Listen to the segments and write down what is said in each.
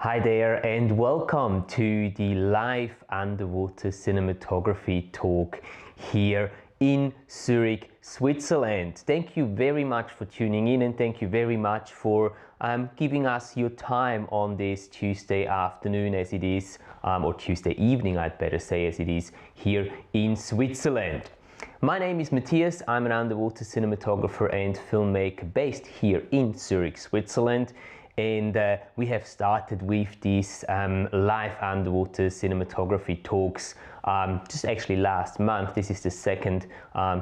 Hi there and welcome to the live underwater cinematography talk here in Zurich, Switzerland. Thank you very much for tuning in and thank you very much for giving us your time on this Tuesday afternoon as it is, or Tuesday evening I'd better say, as it is here in Switzerland. My name is Matthias, I'm an underwater cinematographer and filmmaker based here in Zurich, Switzerland. And we have started with these live underwater cinematography talks just actually last month. This is the second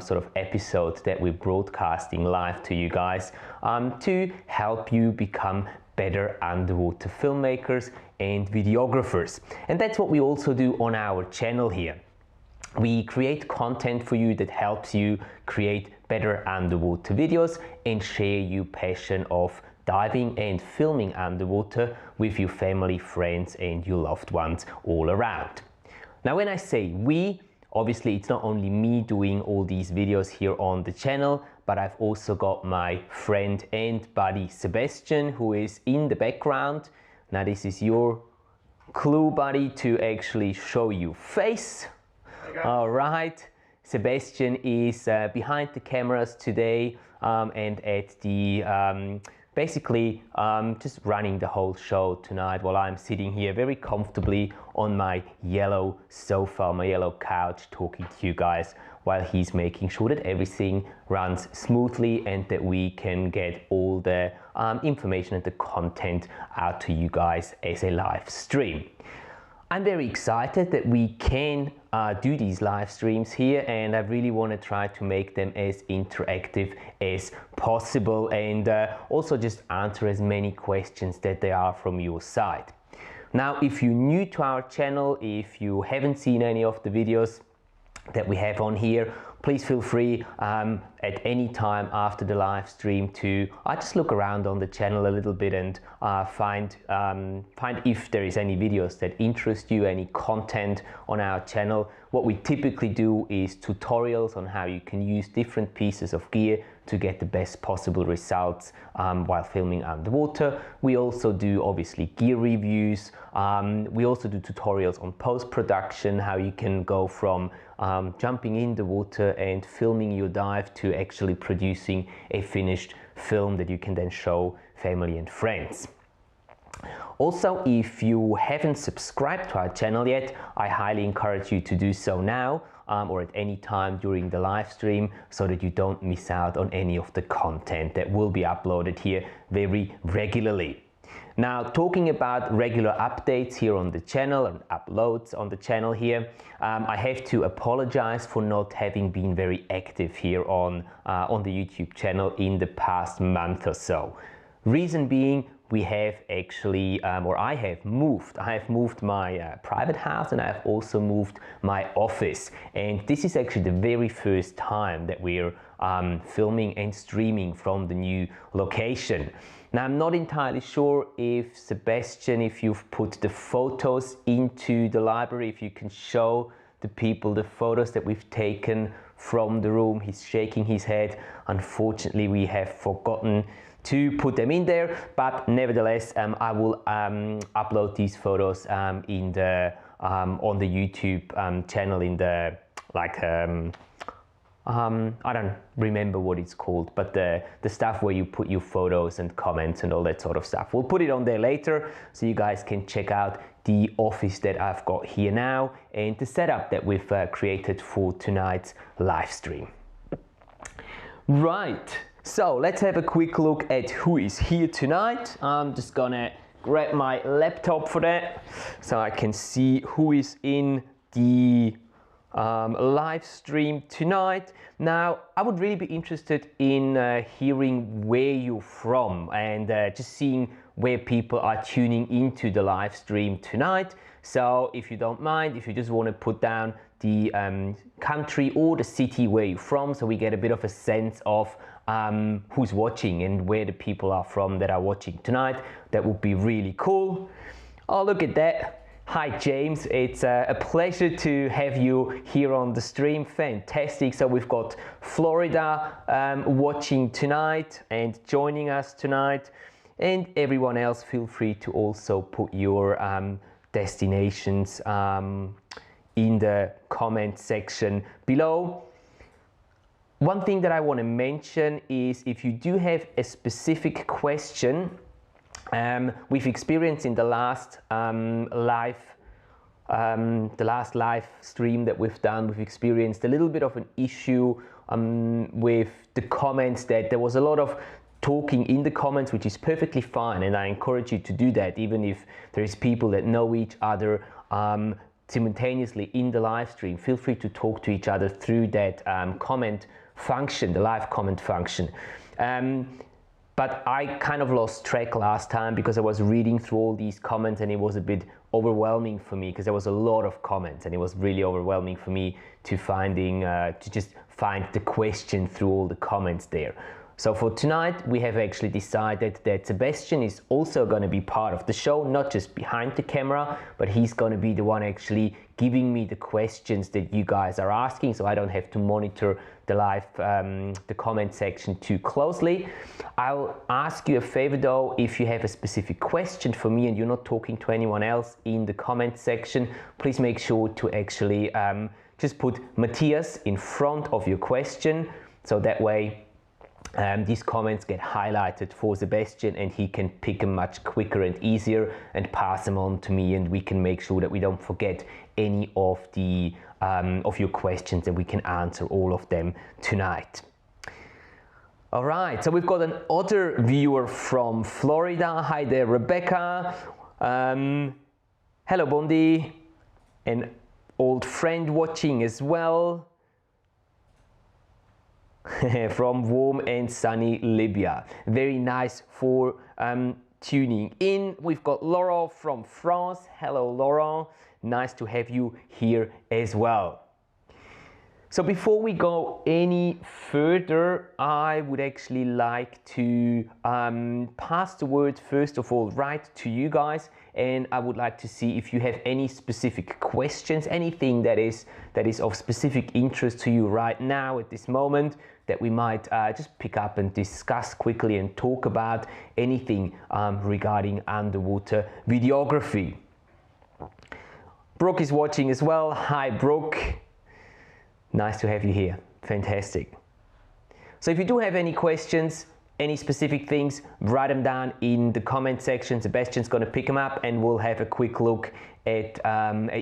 sort of episode that we're broadcasting live to you guys to help you become better underwater filmmakers and videographers. And that's what we also do on our channel here. We create content for you that helps you create better underwater videos and share your passion of diving and filming underwater with your family, friends and your loved ones all around. Now when I say we, obviously it's not only me doing all these videos here on the channel, but I've also got my friend and buddy Sebastian, who is in the background. Now this is your clue, buddy, to actually show you face. All right, Sebastian is behind the cameras today and at the basically just running the whole show tonight while I'm sitting here very comfortably on my yellow sofa, my yellow couch, talking to you guys while he's making sure that everything runs smoothly and that we can get all the information and the content out to you guys as a live stream. I'm very excited that we can do these live streams here, and I really want to try to make them as interactive as possible and also just answer as many questions that there are from your side. Now, if you're new to our channel, if you haven't seen any of the videos that we have on here, please feel free at any time after the live stream to just look around on the channel a little bit and find if there is any videos that interest you, any content on our channel. What we typically do is tutorials on how you can use different pieces of gear to get the best possible results while filming underwater. We also do obviously gear reviews. We also do tutorials on post-production, how you can go from jumping in the water and filming your dive to actually producing a finished film that you can then show family and friends. Also, if you haven't subscribed to our channel yet, I highly encourage you to do so now or at any time during the live stream so that you don't miss out on any of the content that will be uploaded here very regularly. Now, talking about regular updates here on the channel and uploads on the channel here, I have to apologize for not having been very active here on the YouTube channel in the past month or so. Reason being, we have actually, I have moved my private house and I have also moved my office. And this is actually the very first time that we're filming and streaming from the new location. Now, I'm not entirely sure if Sebastian, if you've put the photos into the library, if you can show the people the photos that we've taken from the room. He's shaking his head. Unfortunately, we have forgotten to put them in there, but nevertheless, I will upload these photos in the on the YouTube channel in the I don't remember what it's called, but the stuff where you put your photos and comments and all that sort of stuff. We'll put it on there later so you guys can check out the office that I've got here now and the setup that we've created for tonight's live stream. Right, so let's have a quick look at who is here tonight. I'm just gonna grab my laptop for that so I can see who is in the live stream tonight. Now, I would really be interested in hearing where you're from and just seeing where people are tuning into the live stream tonight. So if you don't mind, if you just want to put down the country or the city where you're from, so we get a bit of a sense of who's watching and where the people are from that are watching tonight, that would be really cool. Oh, look at that. Hi James, it's a pleasure to have you here on the stream. Fantastic. So we've got Florida watching tonight and joining us tonight. And everyone else, feel free to also put your destinations in the comment section below. One thing that I want to mention is if you do have a specific question, we've experienced in the last live stream that we've done, we've experienced a little bit of an issue with the comments, that there was a lot of talking in the comments, which is perfectly fine, and I encourage you to do that, even if there is people that know each other simultaneously in the live stream. Feel free to talk to each other through that comment function, the live comment function. But I kind of lost track last time because I was reading through all these comments, and it was a bit overwhelming for me because there was a lot of comments, and it was really overwhelming for me to just find the question through all the comments there. So for tonight, we have actually decided that Sebastian is also going to be part of the show, not just behind the camera, but he's going to be the one actually giving me the questions that you guys are asking, so I don't have to monitor the live, the comment section too closely. I'll ask you a favor though, if you have a specific question for me and you're not talking to anyone else in the comment section, please make sure to actually just put Matthias in front of your question, so that way these comments get highlighted for Sebastian and he can pick them much quicker and easier and pass them on to me, and we can make sure that we don't forget any of the of your questions, and we can answer all of them tonight. All right, so we've got another viewer from Florida. Hi there, Rebecca. Hello, Bondi. An old friend watching as well. From warm and sunny Libya. Very nice for tuning in. We've got Laurent from France. Hello, Laurent. Nice to have you here as well. So before we go any further, I would actually like to pass the word first of all right to you guys, and I would like to see if you have any specific questions, anything that is of specific interest to you right now at this moment, that we might just pick up and discuss quickly and talk about anything regarding underwater videography. Brooke is watching as well. Hi, Brooke. Nice to have you here. Fantastic. So if you do have any questions, any specific things, write them down in the comment section. Sebastian's going to pick them up and we'll have a quick look at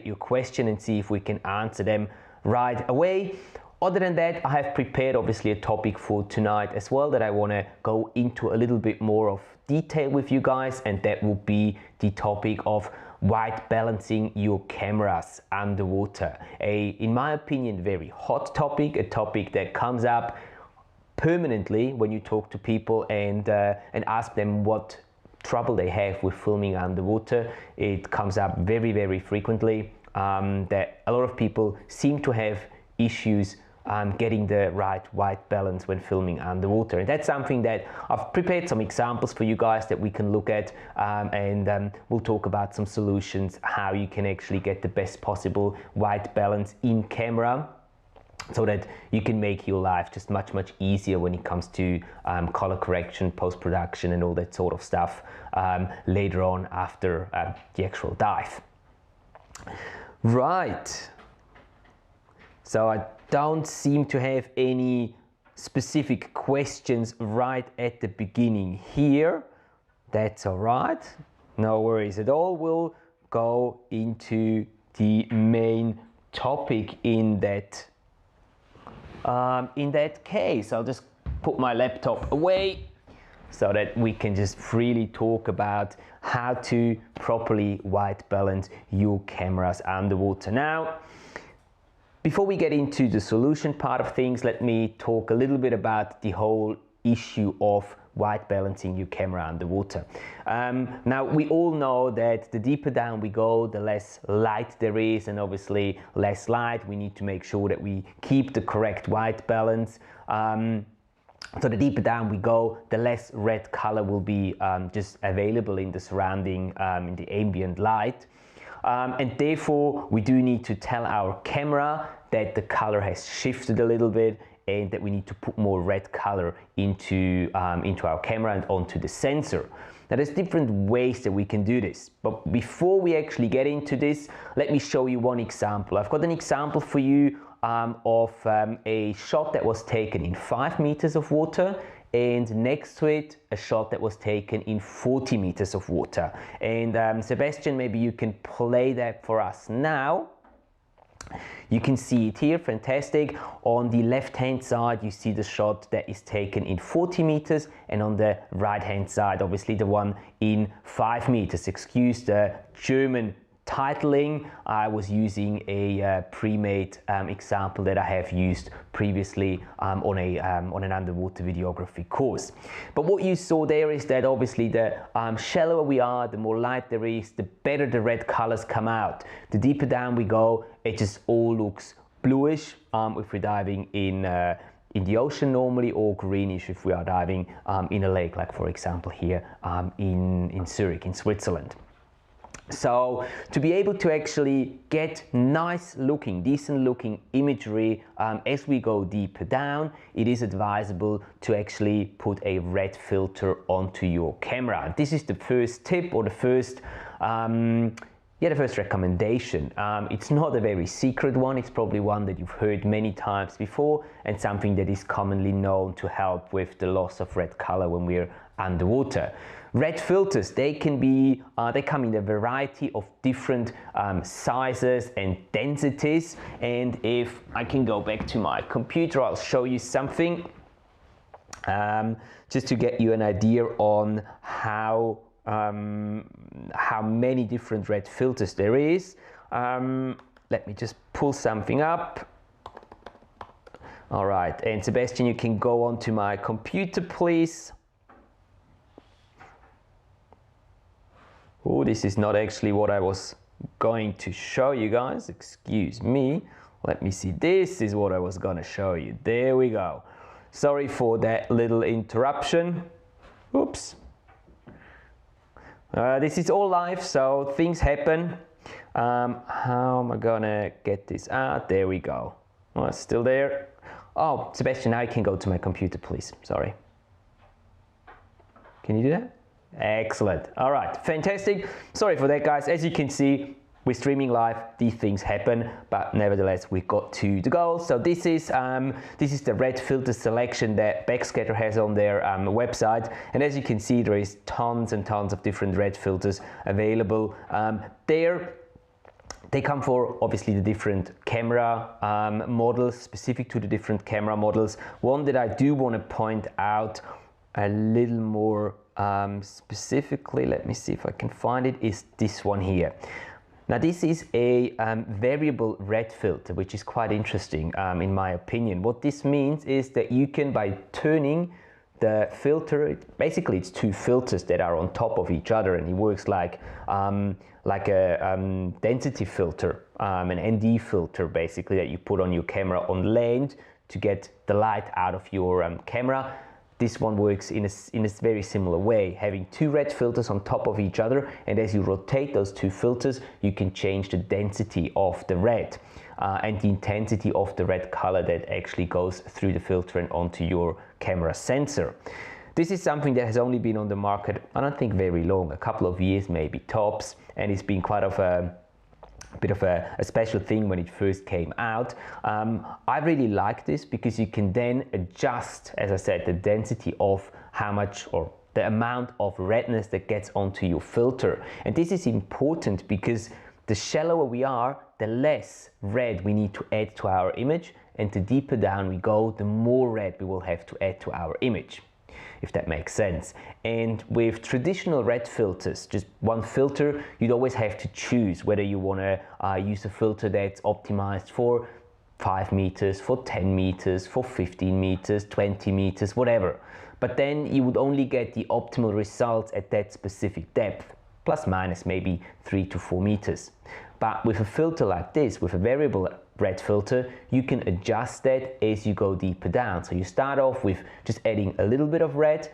your question and see if we can answer them right away. Other than that, I have prepared obviously a topic for tonight as well that I want to go into a little bit more of detail with you guys, and that will be the topic of white balancing your cameras underwater. In my opinion, very hot topic, a topic that comes up permanently when you talk to people and ask them what trouble they have with filming underwater. It comes up very, very frequently that a lot of people seem to have issues getting the right white balance when filming underwater, and that's something that I've prepared some examples for you guys that we can look at, and we'll talk about some solutions how you can actually get the best possible white balance in camera, so that you can make your life just much easier when it comes to color correction, post-production and all that sort of stuff later on after the actual dive. Right, so I don't seem to have any specific questions right at the beginning here. That's all right, no worries at all. We'll go into the main topic in that case. I'll just put my laptop away so that we can just freely talk about how to properly white balance your cameras underwater. Now, before we get into the solution part of things, let me talk a little bit about the whole issue of white balancing your camera underwater. Now, we all know that the deeper down we go, the less light there is, and obviously less light, we need to make sure that we keep the correct white balance. So the deeper down we go, the less red color will be just available in the surrounding, in the ambient light. And therefore we do need to tell our camera that the color has shifted a little bit and that we need to put more red color into our camera and onto the sensor. Now there's different ways that we can do this, but before we actually get into this, let me show you one example. I've got an example for you of a shot that was taken in 5 meters of water, and next to it a shot that was taken in 40 meters of water. And Sebastian, maybe you can play that for us now. You can see it here, fantastic. On the left hand side you see the shot that is taken in 40 meters, and on the right hand side obviously the one in 5 meters. Excuse the German titling, I was using a pre-made example that I have used previously on an underwater videography course. But what you saw there is that obviously the shallower we are, the more light there is, the better the red colors come out. The deeper down we go, it just all looks bluish if we're diving in the ocean normally, or greenish if we are diving in a lake, like for example here in Zurich in Switzerland. So to be able to actually get nice looking, decent looking imagery as we go deeper down, it is advisable to actually put a red filter onto your camera. This is the first tip, or the first recommendation. It's not a very secret one, it's probably one that you've heard many times before, and something that is commonly known to help with the loss of red color when we're underwater. Red filters, they come in a variety of different sizes and densities, and if I can go back to my computer, I'll show you something just to get you an idea on how many different red filters there is. Let me just pull something up. All right, and Sebastian, you can go onto my computer, please. Oh, this is not actually what I was going to show you guys, excuse me. Let me see, this is what I was gonna show you. There we go. Sorry for that little interruption. Oops. This is all live, so things happen. How am I gonna get this out? There we go. Oh, it's still there. Oh, Sebastian, now I can go to my computer, please. Sorry. Can you do that? Excellent. All right, fantastic. Sorry for that, guys. As you can see, we're streaming live. These things happen, but nevertheless, we got to the goal. So this is the red filter selection that Backscatter has on their website, and as you can see, there is tons and tons of different red filters available. They come for obviously the different camera models, specific to the different camera models. One that I do want to point out a little more specifically, let me see if I can find it, is this one here. Now this is a variable red filter, which is quite interesting in my opinion. What this means is that you can, by turning the filter, basically it's two filters that are on top of each other, and it works like a density filter, an ND filter basically, that you put on your camera on land to get the light out of your camera. This one works in a very similar way, having two red filters on top of each other, and as you rotate those two filters, you can change the density of the red and the intensity of the red color that actually goes through the filter and onto your camera sensor. This is something that has only been on the market, I don't think very long, a couple of years maybe tops, and it's been quite of a bit of a special thing when it first came out. I really like this because you can then adjust, as I said, the density of how much, or the amount of redness that gets onto your filter. And this is important because the shallower we are, the less red we need to add to our image, and the deeper down we go, the more red we will have to add to our image, if that makes sense. And with traditional red filters, just one filter, you'd always have to choose whether you want to use a filter that's optimized for 5 meters, for 10 meters, for 15 meters, 20 meters, whatever. But then you would only get the optimal results at that specific depth, plus minus maybe 3 to 4 meters. But with a filter like this, with a variable red filter, you can adjust that as you go deeper down. So you start off with just adding a little bit of red,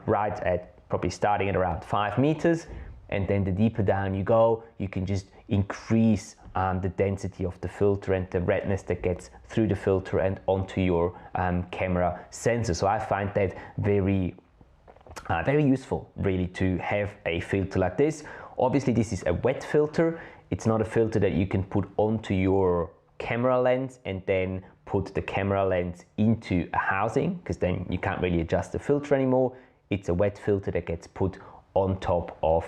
right at probably starting at around 5 meters, and then the deeper down you go, you can just increase the density of the filter and the redness that gets through the filter and onto your camera sensor. So I find that very useful, really, to have a filter like this. Obviously this is a wet filter. It's not a filter that you can put onto your camera lens and then put the camera lens into a housing, because then you can't really adjust the filter anymore. It's a wet filter that gets put on top of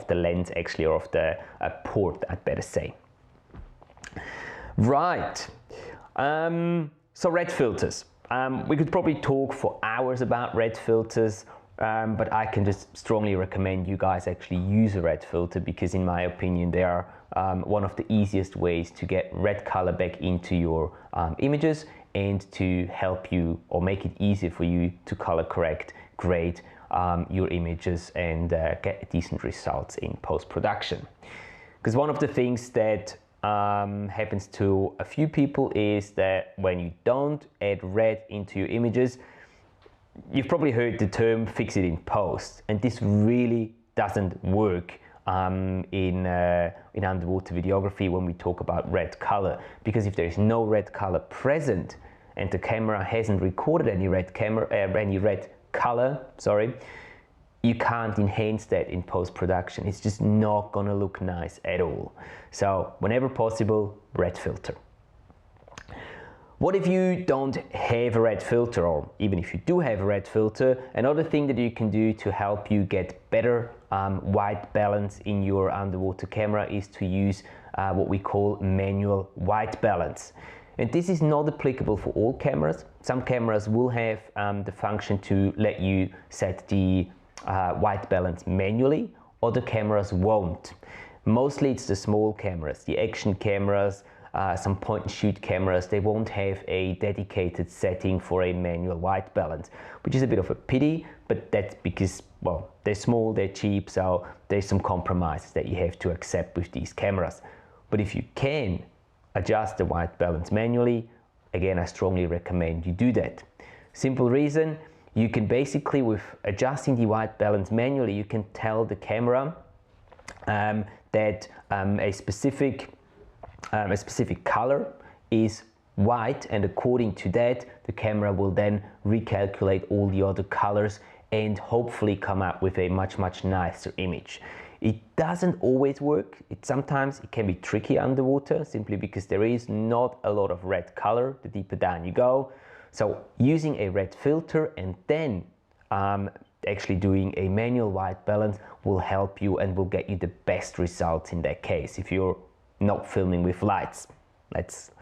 the lens, actually, or of the port, I'd better say. Right, so red filters. We could probably talk for hours about red filters, but I can just strongly recommend you guys actually use a red filter, because in my opinion they are one of the easiest ways to get red color back into your images, and to help you, or make it easier for you, to color correct, grade your images and get decent results in post-production. Because one of the things that happens to a few people is that when you don't add red into your images, you've probably heard the term fix it in post, and this really doesn't work in underwater videography when we talk about red color, because if there is no red color present and the camera hasn't recorded any red color, you can't enhance that in post-production. It's just not gonna look nice at all. So whenever possible, red filter. What if you don't have a red filter, or even if you do have a red filter? Another thing that you can do to help you get better white balance in your underwater camera is to use what we call manual white balance. And this is not applicable for all cameras. Some cameras will have the function to let you set the white balance manually, other cameras won't. Mostly it's the small cameras, the action cameras, some point and shoot cameras. They won't have a dedicated setting for a manual white balance, which is a bit of a pity, but that's because, well, they're small, they're cheap, so there's some compromises that you have to accept with these cameras. But if you can adjust the white balance manually, again, I strongly recommend you do that. Simple reason, you can basically, with adjusting the white balance manually, you can tell the camera that a specific color is white, and according to that, the camera will then recalculate all the other colors and hopefully come up with a much nicer image. It doesn't always work. Sometimes it can be tricky underwater, simply because there is not a lot of red color the deeper down you go. So using a red filter and then actually doing a manual white balance will help you and will get you the best results in that case. If you're not filming with lights, let's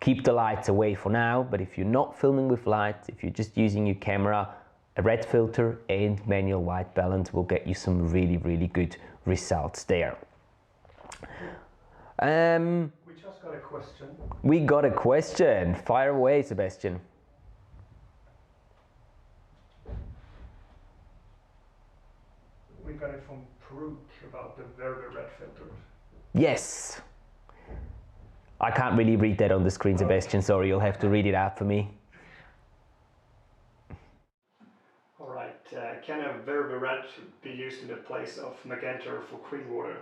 keep the lights away for now, but if you're not filming with lights, if you're just using your camera, a red filter and manual white balance will get you some really good results there. We just got a question. We got a question. Fire away, Sebastian. We got it from Peruk about the very red filters. Yes. I can't really read that on the screen, Sebastian. Sorry, you'll have to read it out for me. Alright, can a very red be used in the place of magenta for clean water?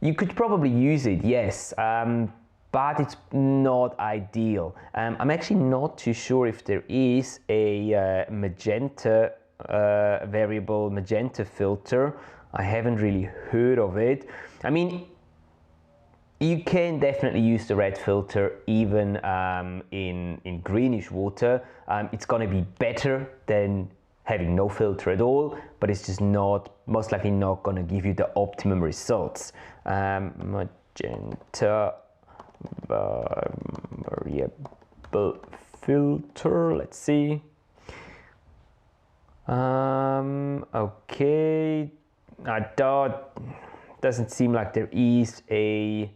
You could probably use it, yes, but it's not ideal. I'm actually not too sure if there is a magenta, variable magenta filter. I haven't really heard of it. I mean, you can definitely use the red filter even in greenish water. It's going to be better than having no filter at all, but it's just most likely not going to give you the optimum results. Magenta variable filter, let's see. Okay, doesn't seem like there is a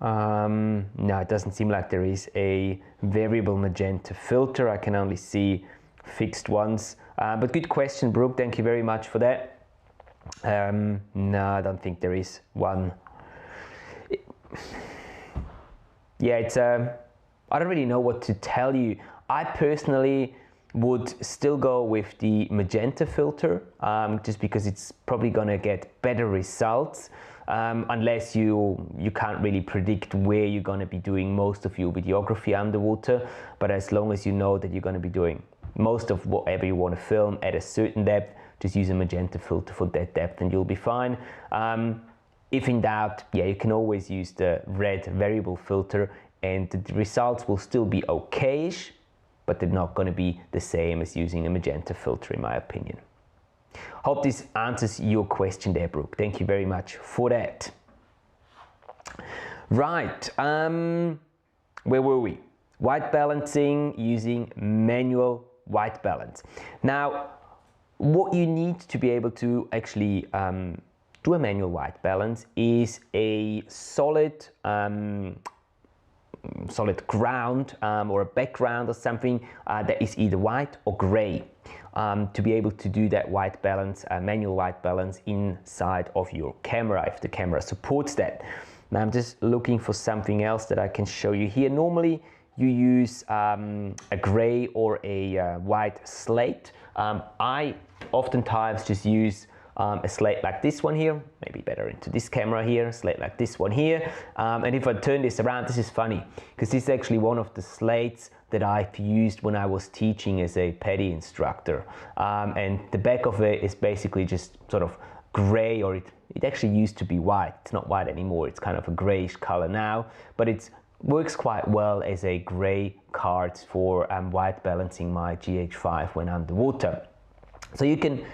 no, it doesn't seem like there is a variable magenta filter. I can only see fixed ones, but good question, Brooke, thank you very much for that. No, I don't think there is one. Yeah, it's I don't really know what to tell you. I personally would still go with the magenta filter, just because it's probably gonna get better results, unless you can't really predict where you're gonna be doing most of your videography underwater. But as long as you know that you're gonna be doing most of whatever you want to film at a certain depth, just use a magenta filter for that depth and you'll be fine. If in doubt, yeah, you can always use the red variable filter and the results will still be okayish, but they're not going to be the same as using a magenta filter, in my opinion. Hope this answers your question there, Brooke. Thank you very much for that. Right, where were we? White balancing using manual white balance. Now, what you need to be able to actually do a manual white balance is a solid ground or a background or something that is either white or gray, to be able to do that white balance, manual white balance inside of your camera, if the camera supports that. Now I'm just looking for something else that I can show you here. Normally you use a gray or a white slate. I oftentimes just use a slate like this one here, maybe better into this camera here, a slate like this one here. And if I turn this around, this is funny, because this is actually one of the slates that I've used when I was teaching as a PADI instructor. And the back of it is basically just sort of gray, or it actually used to be white. It's not white anymore, it's kind of a grayish color now, but it works quite well as a gray card for white balancing my GH5 when underwater. So you can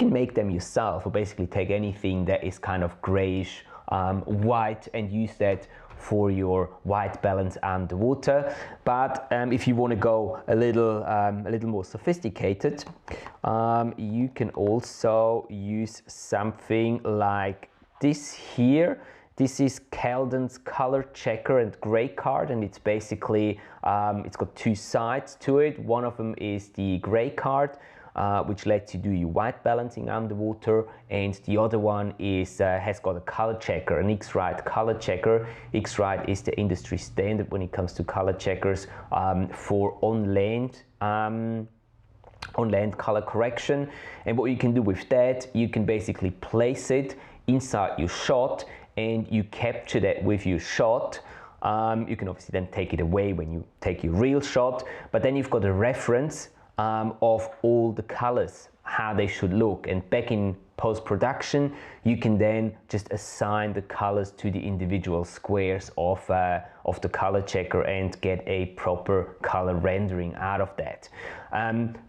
make them yourself, or basically take anything that is kind of grayish white and use that for your white balance underwater. But if you want to go a little more sophisticated, you can also use something like this here. This is Calden's color checker and gray card, and it's basically it's got two sides to it. One of them is the gray card, which lets you do your white balancing underwater, and the other one is has got a color checker, an X-Rite color checker. X-Rite is the industry standard when it comes to color checkers for on land color correction. And what you can do with that, you can basically place it inside your shot and you capture that with your shot. You can obviously then take it away when you take your real shot, but then you've got a reference of all the colors, how they should look, and back in post-production you can then just assign the colors to the individual squares of the color checker and get a proper color rendering out of that.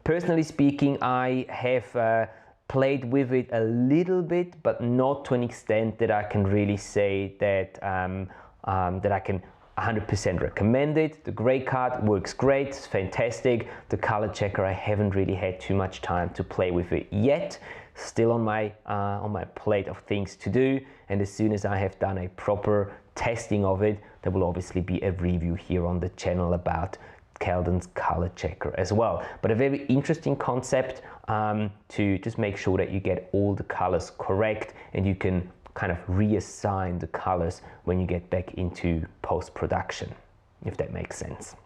Personally speaking, I have played with it a little bit, but not to an extent that I can really say that that I can 100% recommend it. The gray card works great, it's fantastic. The color checker, I haven't really had too much time to play with it yet. Still on my plate of things to do, and as soon as I have done a proper testing of it, there will obviously be a review here on the channel about Calden's color checker as well. But a very interesting concept to just make sure that you get all the colors correct, and you can kind of reassign the colors when you get back into post-production, if that makes sense.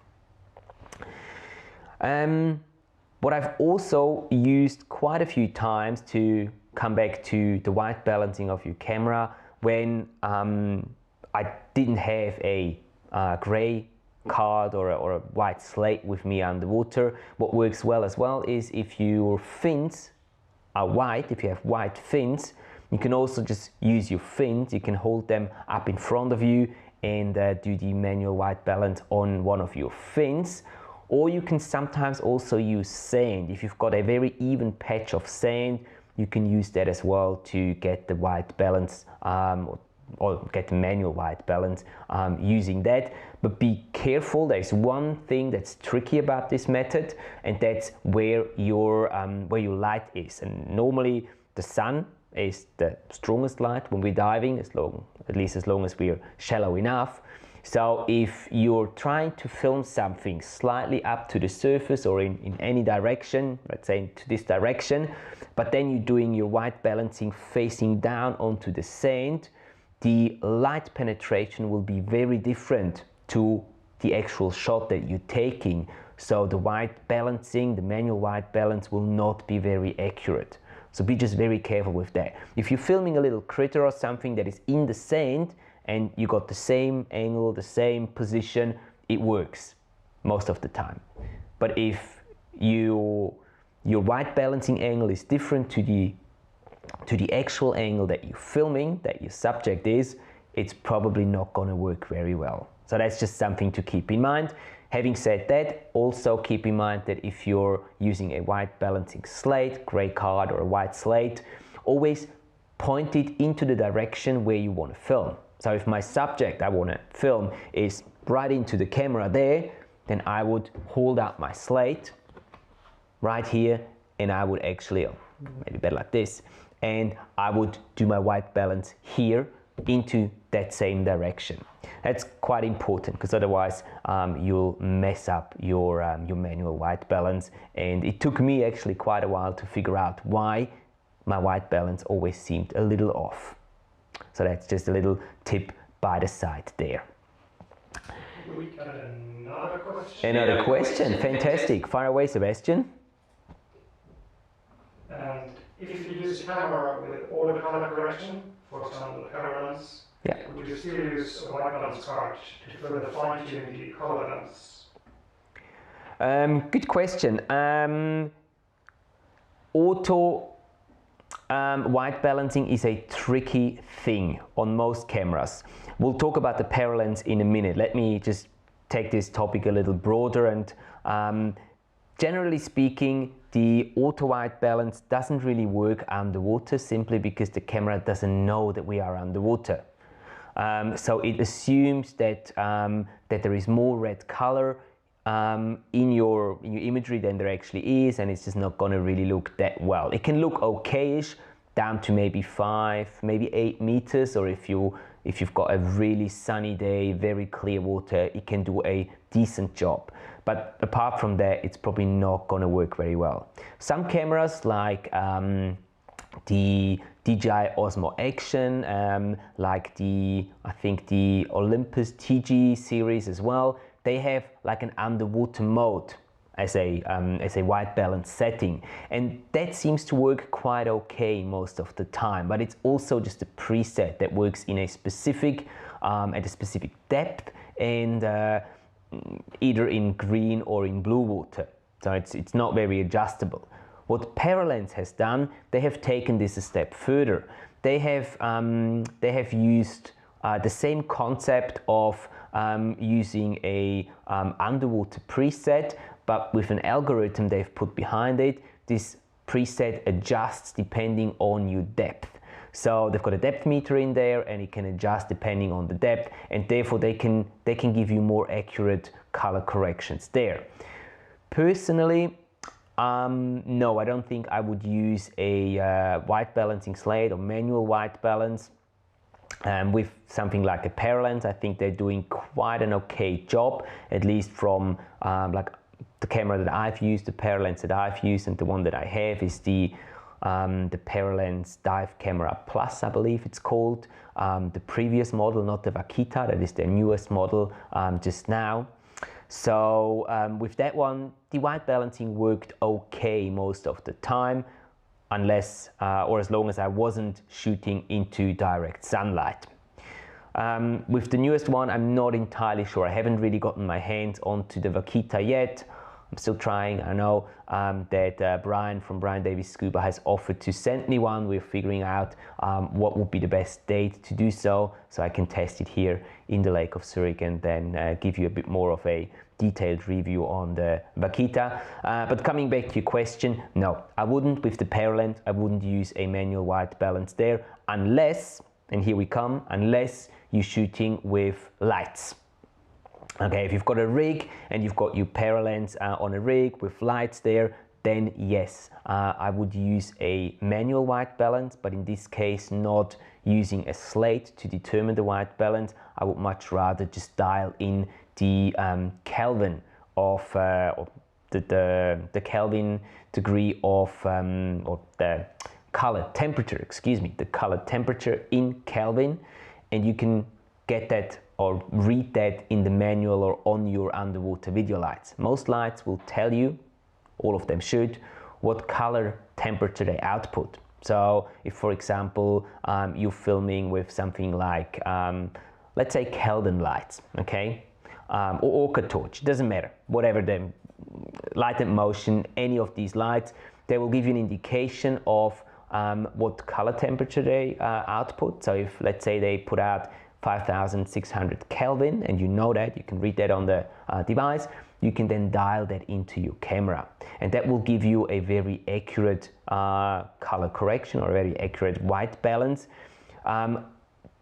What I've also used quite a few times to come back to the white balancing of your camera when I didn't have a gray card or a white slate with me underwater. What works well as well is if your fins are white, if you have white fins, you can also just use your fins. You can hold them up in front of you and do the manual white balance on one of your fins. Or you can sometimes also use sand. If you've got a very even patch of sand, you can use that as well to get the white balance or get the manual white balance using that. But be careful, there's one thing that's tricky about this method, and that's where your light is. And normally the sun is the strongest light when we're diving, at least as long as we're shallow enough. So if you're trying to film something slightly up to the surface or in any direction, let's say into this direction, but then you're doing your white balancing facing down onto the sand, the light penetration will be very different to the actual shot that you're taking. so the white balancing, the manual white balance will not be very accurate. So be just very careful with that. If you're filming a little critter or something that is in the sand and you got the same angle, the same position, it works most of the time. But if your white balancing angle is different to the actual angle that you're filming, that your subject is, it's probably not going to work very well. So that's just something to keep in mind. Having said that, also keep in mind that if you're using a white balancing slate, gray card or a white slate, always point it into the direction where you want to film. So if my subject I want to film is right into the camera there, then I would hold up my slate right here, and I would actually, maybe better like this, and I would do my white balance here into that same direction. That's quite important, because otherwise you'll mess up your manual white balance. And it took me actually quite a while to figure out why my white balance always seemed a little off. So that's just a little tip by the side there. We got another question. Another question, fantastic. Fire away, Sebastian. And if you use camera with auto color correction, for example, parallels, yeah, would you still use a white balance card to further fine-tune the color balance? Good question. Auto white balancing is a tricky thing on most cameras. We'll talk about the parallels in a minute. Let me just take this topic a little broader. And generally speaking, the auto white balance doesn't really work underwater, simply because the camera doesn't know that we are underwater. So it assumes that that there is more red color in your imagery than there actually is, and it's just not going to really look that well. It can look okay-ish down to maybe 5, maybe 8 meters, or if you've got a really sunny day, very clear water, it can do a decent job. But apart from that, it's probably not going to work very well. Some cameras like the DJI Osmo Action, like I think the Olympus TG series as well, they have like an underwater mode as a white balance setting, and that seems to work quite okay most of the time. But it's also just a preset that works in a specific at a specific depth, and either in green or in blue water. So it's not very adjustable. What Paralens has done, they have taken this a step further. They have used the same concept of using a underwater preset, but with an algorithm they've put behind it. This preset adjusts depending on your depth. So they've got a depth meter in there, and it can adjust depending on the depth, and therefore they can give you more accurate color corrections there. Personally, no, I don't think I would use a white balancing slate or manual white balance. With something like a Paralens, I think they're doing quite an okay job, at least from like the camera that I've used, the Paralens that I've used, and the one that I have is the Paralens Dive Camera Plus, I believe it's called. The previous model, not the Vaquita, that is their newest model just now. So with that one, the white balancing worked okay most of the time, unless or as long as I wasn't shooting into direct sunlight. With the newest one, I'm not entirely sure. I haven't really gotten my hands onto the Vaquita yet. I'm still trying. I know that Brian from Brian Davis Scuba has offered to send me one. We're figuring out what would be the best date to do so I can test it here in the Lake of Zurich, and then give you a bit more of a detailed review on the Vaquita. But coming back to your question, no, I wouldn't. With the Paralens, I wouldn't use a manual white balance there, unless, and here we come, unless you're shooting with lights. Okay, if you've got a rig and you've got your Paralens on a rig with lights there, then yes, I would use a manual white balance, but in this case not using a slate to determine the white balance. I would much rather just dial in the Kelvin of the Kelvin degree of or the color temperature, excuse me, the color temperature in Kelvin, and you can get that or read that in the manual or on your underwater video lights. Most lights will tell you, all of them should, what color temperature they output. So if, for example, you're filming with something like, let's say Kelvin lights, okay, or Orca torch, doesn't matter, whatever the light and motion, any of these lights, they will give you an indication of what color temperature they output. So if, let's say, they put out 5,600 Kelvin, and you know that, you can read that on the device, you can then dial that into your camera, and that will give you a very accurate color correction or a very accurate white balance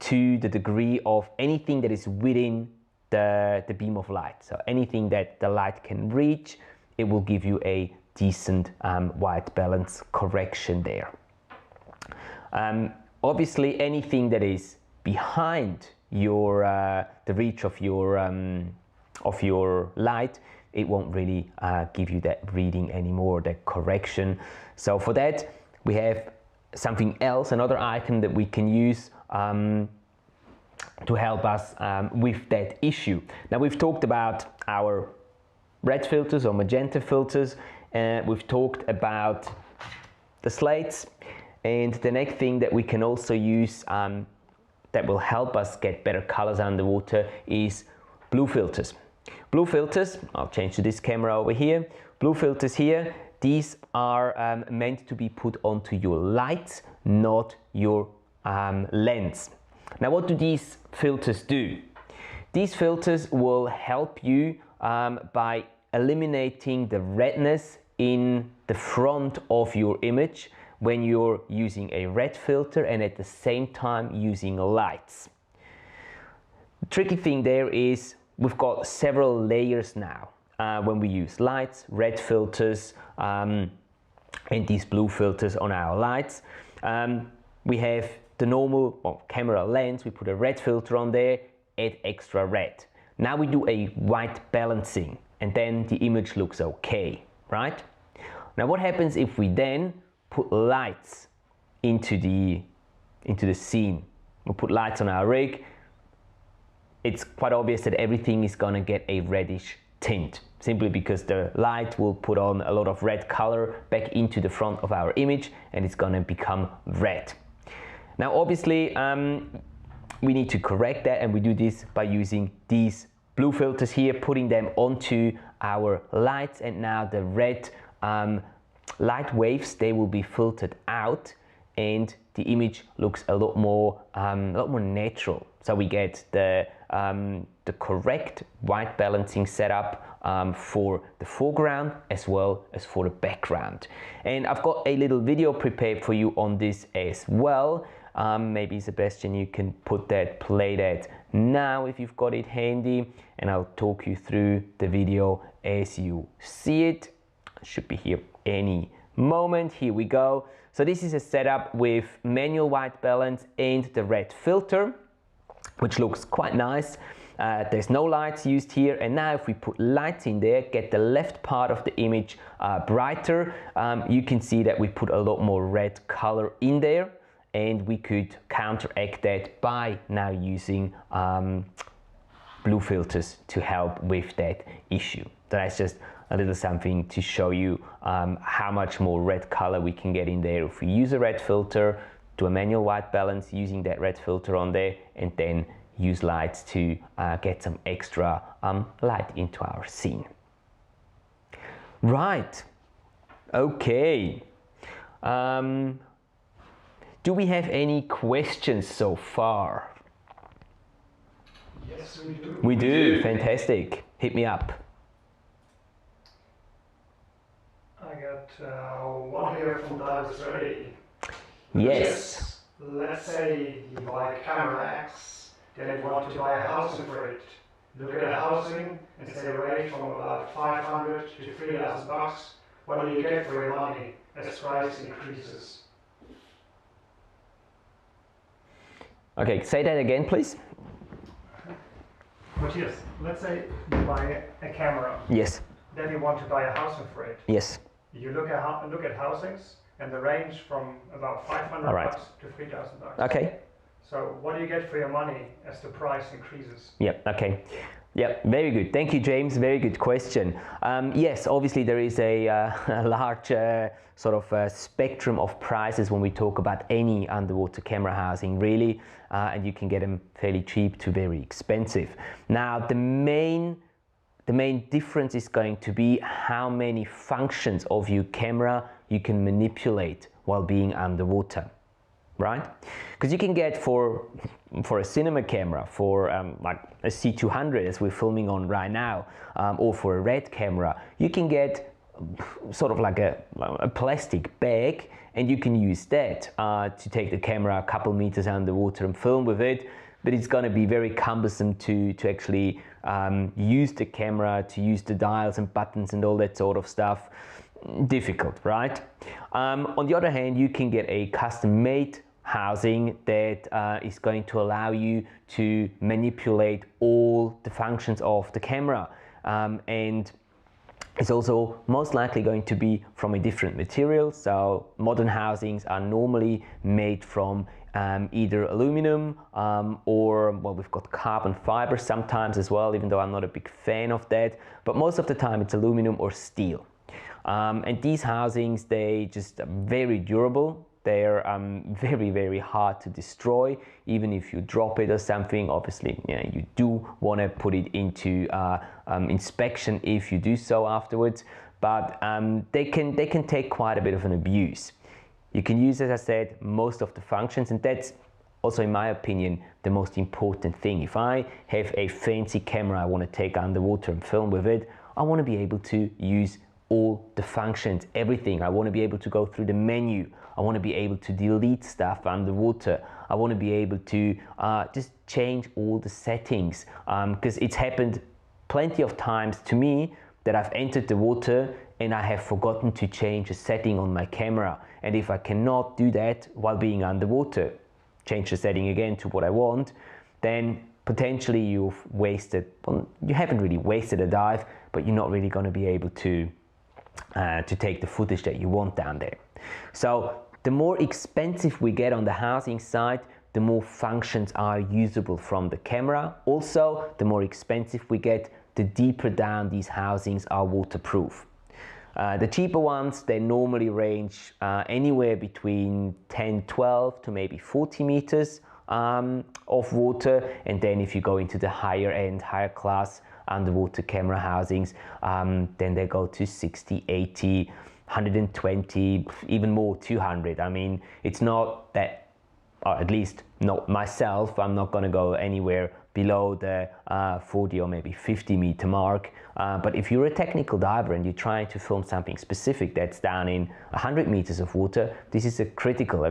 to the degree of anything that is within the beam of light. So anything that the light can reach, it will give you a decent white balance correction there. Obviously, anything that is behind your the reach of your light, it won't really give you that reading anymore, that correction. So for that, we have something else, another item that we can use to help us with that issue. Now, we've talked about our red filters or magenta filters, we've talked about the slates, and the next thing that we can also use that will help us get better colors underwater is blue filters. Blue filters, I'll change to this camera over here. Blue filters here, these are meant to be put onto your lights, not your lens. Now, what do these filters do? These filters will help you by eliminating the redness in the front of your image when you're using a red filter and at the same time using lights. The tricky thing there is we've got several layers now when we use lights, red filters, and these blue filters on our lights. We have the normal camera lens, we put a red filter on there, add extra red. Now we do a white balancing, and then the image looks okay, right? Now what happens if we then put lights into the scene? We put lights on our rig. It's quite obvious that everything is gonna get a reddish tint, simply because the light will put on a lot of red color back into the front of our image, and it's gonna become red. Now obviously we need to correct that, and we do this by using these blue filters here, putting them onto our lights, and now the red light waves, they will be filtered out, and the image looks a lot more natural. So we get the correct white balancing setup for the foreground as well as for the background. And I've got a little video prepared for you on this as well. Maybe Sebastian, you can play that now if you've got it handy, and I'll talk you through the video as you see it. It should be here any moment. Here we go. So this is a setup with manual white balance and the red filter, which looks quite nice. There's no lights used here, and now if we put lights in there, get the left part of the image brighter, you can see that we put a lot more red color in there, and we could counteract that by now using blue filters to help with that issue. So that's just a little something to show you how much more red color we can get in there if we use a red filter, do a manual white balance using that red filter on there, and then use lights to get some extra light into our scene. Right, okay. Do we have any questions so far? Yes, we do. We do, fantastic. Hit me up. I got one here from Douglas Ready. Yes. Let's say you buy camera X, then you want to buy a housing for it. Look at the housing and say range from about 500 to 3,000 bucks. What do you get for your money as price increases? Okay, say that again, please. Matthias, let's say you buy a camera. Yes. Then you want to buy a housing for it. Yes. You look at housings and the range from about 500 All right. bucks to 3,000 bucks. Okay. So what do you get for your money as the price increases? Yep, okay. Yep, very good. Thank you, James. Very good question. Yes, obviously there is a large sort of spectrum of prices when we talk about any underwater camera housing, really, and you can get them fairly cheap to very expensive. Now, the main difference is going to be how many functions of your camera you can manipulate while being underwater. Right? Because you can get for a cinema camera, for like a C200 as we're filming on right now, or for a RED camera, you can get sort of like a plastic bag, and you can use that to take the camera a couple meters underwater and film with it. But it's going to be very cumbersome to actually use the camera, to use the dials and buttons and all that sort of stuff. Difficult, right? On the other hand, you can get a custom-made housing that is going to allow you to manipulate all the functions of the camera, and it's also most likely going to be from a different material. So modern housings are normally made from either aluminum or, well, we've got carbon fiber sometimes as well, even though I'm not a big fan of that, but most of the time it's aluminum or steel. And these housings, they just are very durable. They're very, very hard to destroy. Even if you drop it or something, obviously, you know, you do want to put it into inspection if you do so afterwards. But they can take quite a bit of an abuse. You can use, as I said, most of the functions, and that's also, in my opinion, the most important thing. If I have a fancy camera I want to take underwater and film with it, I want to be able to use all the functions, everything. I want to be able to go through the menu. I want to be able to delete stuff underwater. I want to be able to just change all the settings, because it's happened plenty of times to me that I've entered the water and I have forgotten to change a setting on my camera. And if I cannot do that while being underwater, change the setting again to what I want, then potentially you've wasted, well, you haven't really wasted a dive, but you're not really going to be able to take the footage that you want down there. So the more expensive we get on the housing side, the more functions are usable from the camera. Also, the more expensive we get, the deeper down these housings are waterproof. The cheaper ones, they normally range anywhere between 10, 12 to maybe 40 meters of water. And then if you go into the higher end, higher class underwater camera housings, then they go to 60, 80, 120, even more, 200. I mean, it's not that, or at least not myself, I'm not going to go anywhere below the 40 or maybe 50 meter mark. But if you're a technical diver and you're trying to film something specific that's down in 100 meters of water, this is a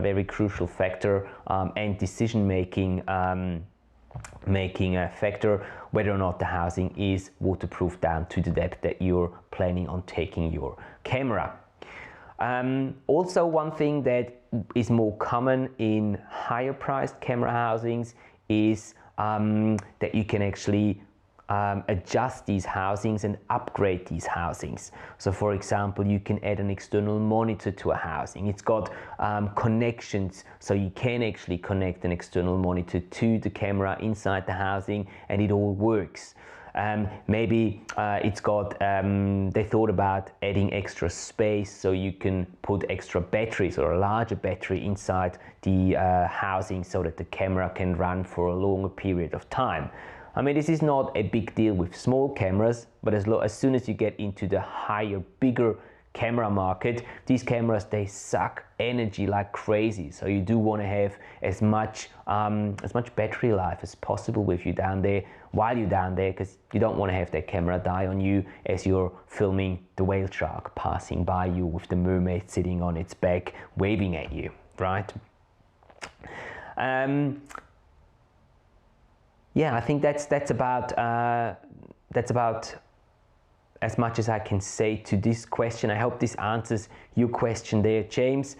very crucial factor and decision making a factor whether or not the housing is waterproof down to the depth that you're planning on taking your camera. Also, one thing that is more common in higher priced camera housings is that you can actually adjust these housings and upgrade these housings. So for example, you can add an external monitor to a housing. It's got connections, so you can actually connect an external monitor to the camera inside the housing and it all works. Maybe it's got, they thought about adding extra space so you can put extra batteries or a larger battery inside the housing so that the camera can run for a longer period of time. I mean, this is not a big deal with small cameras, but as soon as you get into the higher, bigger camera market, these cameras, they suck energy like crazy. So you do want to have as much battery life as possible with you down there while you're down there, because you don't want to have that camera die on you as you're filming the whale shark passing by you with the mermaid sitting on its back waving at you, right? Yeah, I think that's about as much as I can say to this question. I hope this answers your question there, James.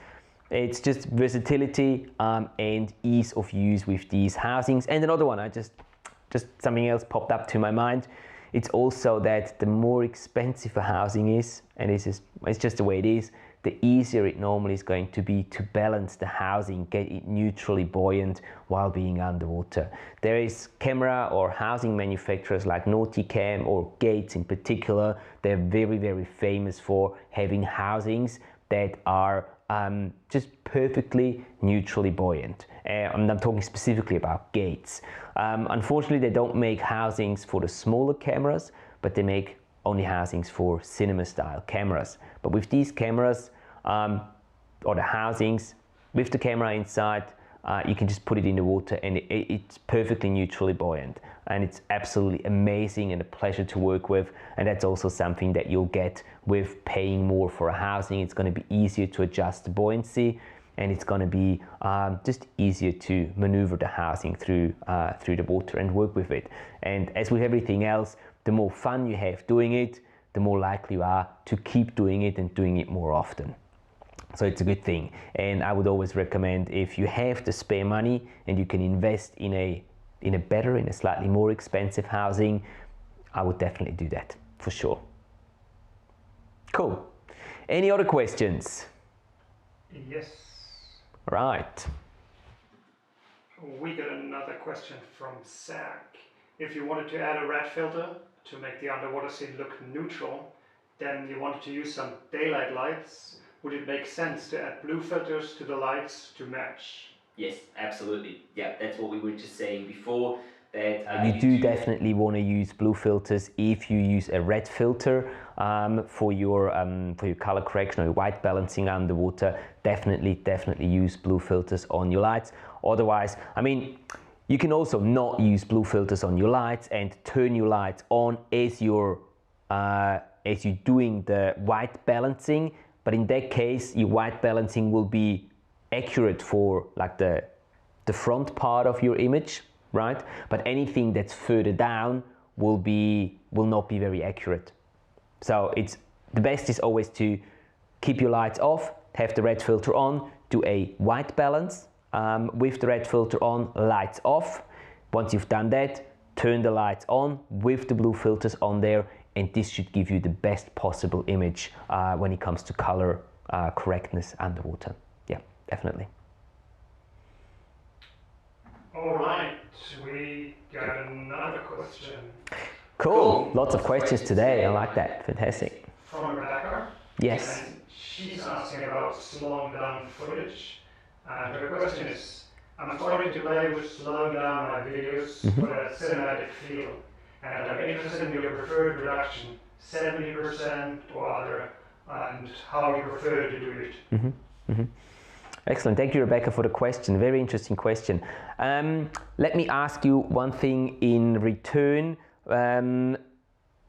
It's just versatility and ease of use with these housings. And another one, just something else popped up to my mind. It's also that the more expensive a housing is, and it's just the way it is, the easier it normally is going to be to balance the housing, get it neutrally buoyant while being underwater. There is camera or housing manufacturers like Nauticam or Gates in particular. They're very, very famous for having housings that are just perfectly neutrally buoyant. And I'm talking specifically about Gates. Unfortunately, they don't make housings for the smaller cameras, but they make only housings for cinema style cameras. But with these cameras, or the housings, with the camera inside, you can just put it in the water and it's perfectly neutrally buoyant. And it's absolutely amazing and a pleasure to work with. And that's also something that you'll get with paying more for a housing. It's going to be easier to adjust the buoyancy, and it's going to be just easier to maneuver the housing through the water and work with it. And as with everything else, the more fun you have doing it, the more likely you are to keep doing it and doing it more often. So it's a good thing. And I would always recommend, if you have the spare money and you can invest in a slightly more expensive housing, I would definitely do that for sure. Cool. Any other questions? Yes. Right. We got another question from Zach. If you wanted to add a red filter to make the underwater scene look neutral, then you wanted to use some daylight lights, would it make sense to add blue filters to the lights to match? Yes, absolutely. Yeah, that's what we were just saying before. That you do definitely want to use blue filters if you use a red filter for your color correction or your white balancing underwater. Definitely use blue filters on your lights. Otherwise, I mean, you can also not use blue filters on your lights and turn your lights on as you're doing the white balancing. But in that case, your white balancing will be accurate for like the front part of your image, right? But anything that's further down will not be very accurate. So the best is always to keep your lights off, have the red filter on, do a white balance with the red filter on, lights off. Once you've done that, turn the lights on with the blue filters on there, and this should give you the best possible image when it comes to color correctness underwater. Yeah, definitely. All right, we got another question. Cool. Lots of questions today. I like that. Fantastic. From Rebecca. Yes. And she's asking about slowing down footage. And her question is, I'm starting to play with slowing down my videos for a cinematic feel. And I'm interested in your preferred reduction, 70% or other, and how you prefer to do it. Excellent. Thank you, Rebecca, for the question. Very interesting question. Let me ask you one thing in return.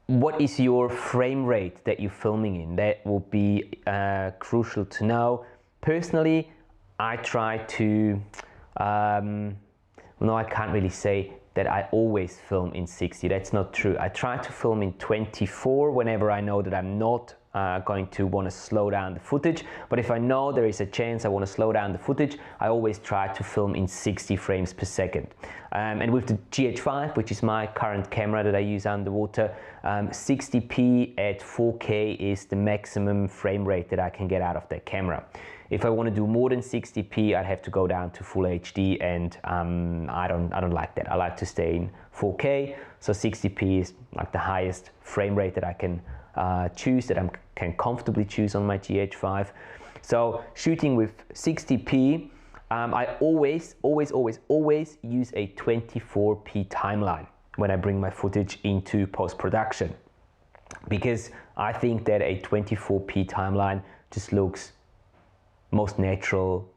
What is your frame rate that you're filming in? That will be crucial to know. Personally, I try to, no, I can't really say that I always film in 60. That's not true. I try to film in 24 whenever I know that I'm not going to want to slow down the footage. But if I know there is a chance I want to slow down the footage, I always try to film in 60 frames per second. And with the GH5, which is my current camera that I use underwater, 60p at 4K is the maximum frame rate that I can get out of that camera. If I want to do more than 60p, I'd have to go down to full HD, and I don't like that. I like to stay in 4K, so 60p is like the highest frame rate that I can choose, that I can comfortably choose on my GH5. So shooting with 60p, I always use a 24p timeline when I bring my footage into post-production, because I think that a 24p timeline just looks most natural,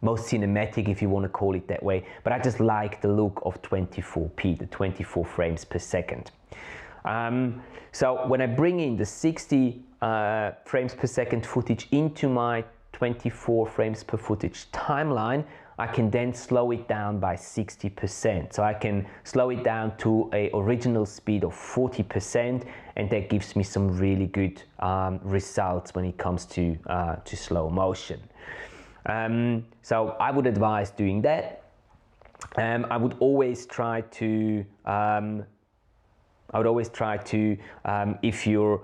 most cinematic, if you want to call it that way. But I just like the look of 24p, the 24 frames per second. So when I bring in the 60 frames per second footage into my 24 frames per footage timeline, I can then slow it down by 60%. So I can slow it down to an original speed of 40%, and that gives me some really good results when it comes to slow motion. So I would advise doing that. I would always try to I would always try to, if you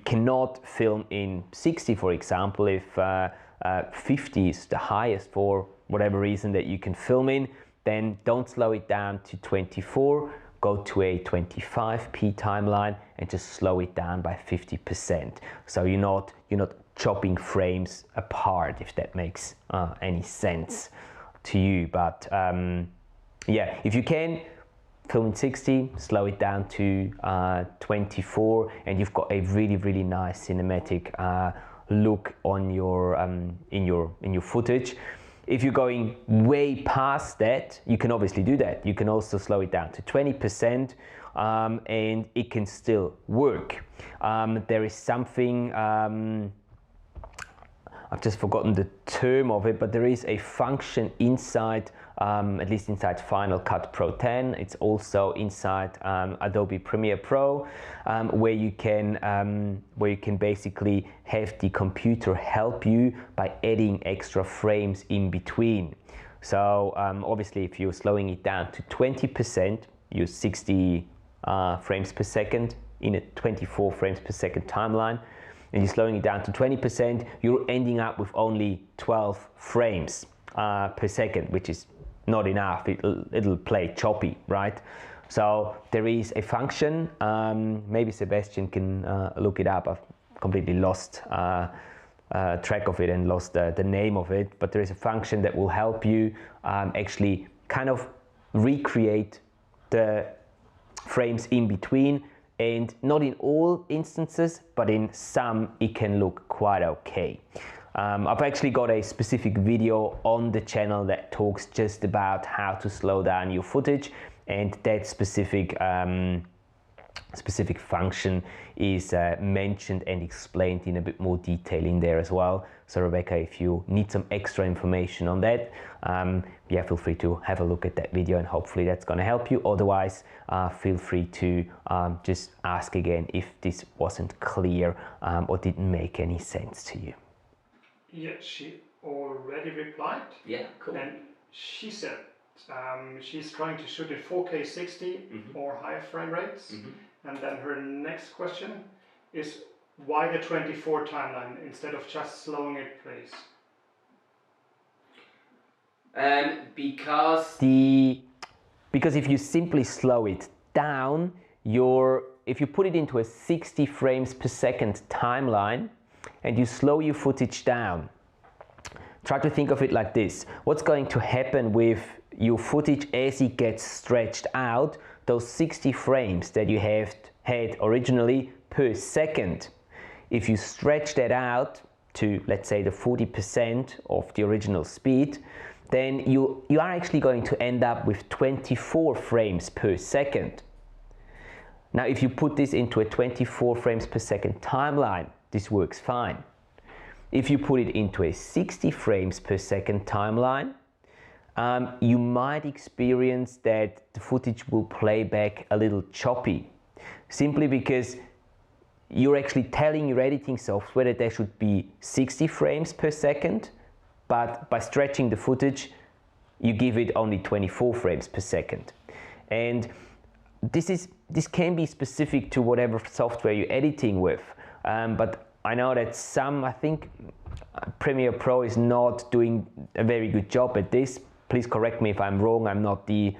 cannot film in 60, for example, if 50 is the highest for whatever reason that you can film in, then don't slow it down to 24, go to a 25p timeline and just slow it down by 50%. So you're not chopping frames apart, if that makes any sense to you. But yeah, if you can film in 60, slow it down to 24, and you've got a really nice cinematic look on your in your footage. If you're going way past that, you can obviously do that. You can also slow it down to 20%, and it can still work. There is something, I've just forgotten the term of it, but there is a function inside, at least inside Final Cut Pro 10. It's also inside Adobe Premiere Pro, where you can basically have the computer help you by adding extra frames in between. So obviously, if you're slowing it down to 20%, use 60 frames per second in a 24 frames per second timeline, and you're slowing it down to 20%, you're ending up with only 12 frames per second, which is not enough. It'll play choppy, right? So there is a function, maybe Sebastian can look it up. I've completely lost track of it and lost the name of it, but there is a function that will help you actually kind of recreate the frames in between. And not in all instances, but in some it can look quite okay. I've actually got a specific video on the channel that talks just about how to slow down your footage, and that specific function is mentioned and explained in a bit more detail in there as well. So Rebecca, if you need some extra information on that, yeah, feel free to have a look at that video, and hopefully that's going to help you. Otherwise, feel free to just ask again if this wasn't clear or didn't make any sense to you. Yeah, she already replied. Yeah, cool. And she said she's trying to shoot in 4K 60 or higher frame rates. And then her next question is, why the 24 timeline instead of just slowing it, please? Because if you simply slow it down, if you put it into a 60 frames per second timeline and you slow your footage down, try to think of it like this. What's going to happen with your footage as it gets stretched out? Those 60 frames that you have had originally per second, if you stretch that out to, let's say, the 40% of the original speed, then you are actually going to end up with 24 frames per second. Now, if you put this into a 24 frames per second timeline, this works fine. If you put it into a 60 frames per second timeline, you might experience that the footage will play back a little choppy, simply because you're actually telling your editing software that there should be 60 frames per second, but by stretching the footage, you give it only 24 frames per second. And this can be specific to whatever software you're editing with, but I know that I think Premiere Pro is not doing a very good job at this. Please correct me if I'm wrong. I'm not the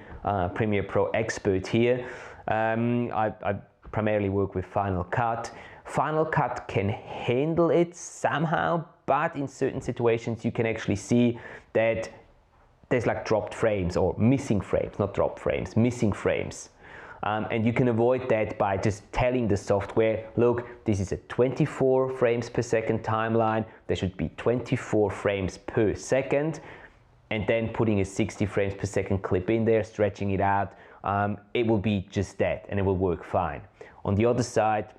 Premiere Pro expert here. I primarily work with Final Cut. Final Cut can handle it somehow, but in certain situations you can actually see that there's like dropped frames or missing frames, not dropped frames, missing frames. And you can avoid that by just telling the software, look, this is a 24 frames per second timeline, there should be 24 frames per second, and then putting a 60 frames per second clip in there, stretching it out, it will be just that, and it will work fine. On the other side,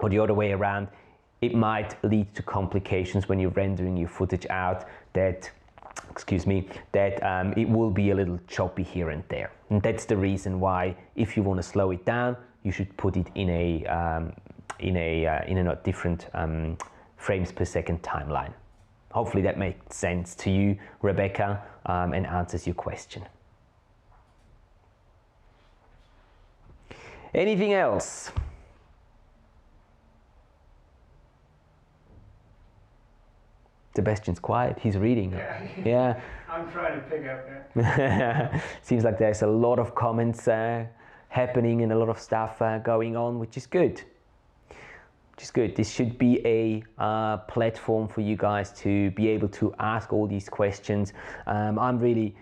or the other way around, it might lead to complications when you're rendering your footage out that, it will be a little choppy here and there. And that's the reason why, if you want to slow it down, you should put it in a different frames per second timeline. Hopefully that makes sense to you, Rebecca, and answers your question. Anything else? Sebastian's quiet, he's reading. Yeah. I'm trying to pick up, yeah. Seems like there's a lot of comments happening and a lot of stuff going on, which is good. This should be a platform for you guys to be able to ask all these questions. I'm really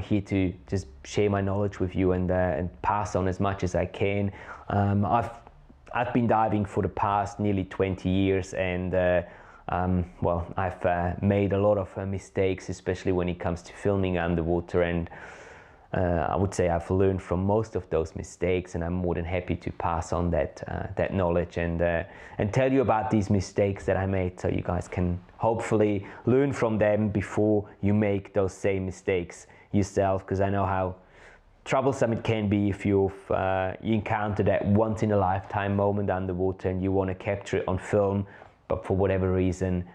here to just share my knowledge with you and pass on as much as I can. I've been diving for the past nearly 20 years, and well, I've made a lot of mistakes, especially when it comes to filming underwater, and I would say I've learned from most of those mistakes, and I'm more than happy to pass on that knowledge and tell you about these mistakes that I made, so you guys can hopefully learn from them before you make those same mistakes yourself, because I know how troublesome it can be if you encounter that once in a lifetime moment underwater and you want to capture it on film, but for whatever reason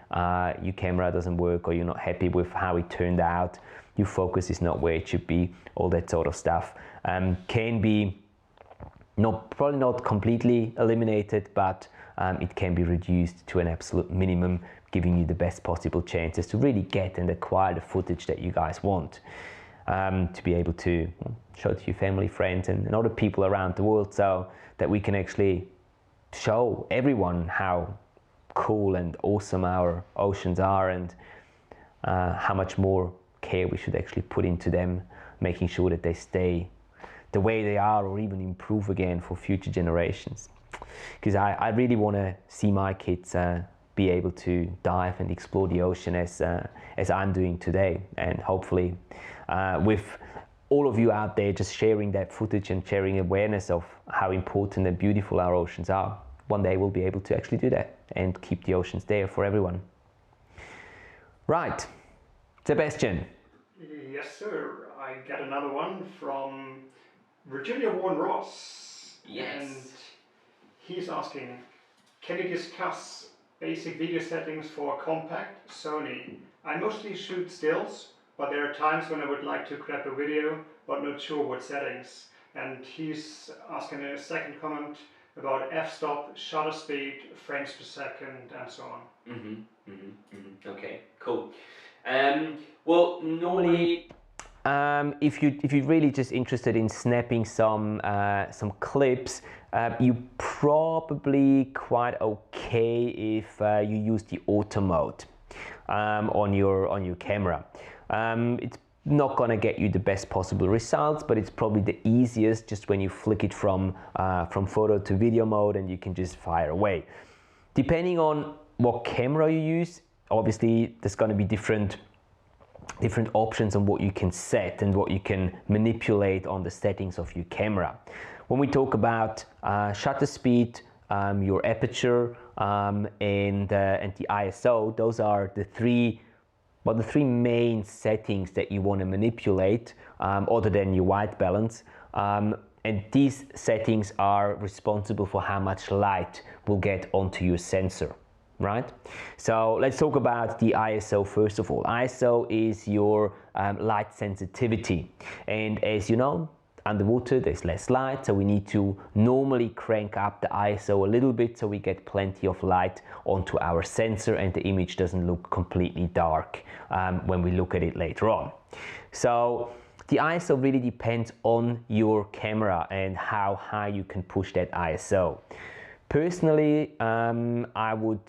your camera doesn't work, or you're not happy with how it turned out, your focus is not where it should be, all that sort of stuff can be probably not completely eliminated, but it can be reduced to an absolute minimum, giving you the best possible chances to really get and acquire the footage that you guys want, to be able to show to your family, friends and other people around the world, so that we can actually show everyone how cool and awesome our oceans are, and how much more care we should actually put into them, making sure that they stay the way they are or even improve again for future generations. Because I really want to see my kids be able to dive and explore the ocean as I'm doing today, and hopefully with all of you out there just sharing that footage and sharing awareness of how important and beautiful our oceans are, one day we'll be able to actually do that and keep the oceans there for everyone. Right, Sebastian. Yes, sir. I got another one from Virginia Warren Ross. Yes. And he's asking, can you discuss basic video settings for a compact Sony? I mostly shoot stills, but there are times when I would like to grab a video, but not sure what settings. And he's asking a second comment about f-stop, shutter speed, frames per second, and so on. Okay, cool. Well, normally, if you're really just interested in snapping some clips, you're probably quite okay if you use the auto mode on your camera. It's not going to get you the best possible results, but it's probably the easiest, just when you flick it from photo to video mode, and you can just fire away. Depending on what camera you use, obviously there's going to be different options on what you can set and what you can manipulate on the settings of your camera. When we talk about shutter speed, your aperture, and the ISO, those are the three main settings that you want to manipulate, other than your white balance. And these settings are responsible for how much light will get onto your sensor, right? So let's talk about the ISO first of all. ISO is your light sensitivity, and as you know, underwater there's less light, so we need to normally crank up the ISO a little bit so we get plenty of light onto our sensor and the image doesn't look completely dark when we look at it later on. So the ISO really depends on your camera and how high you can push that ISO. Personally, I would,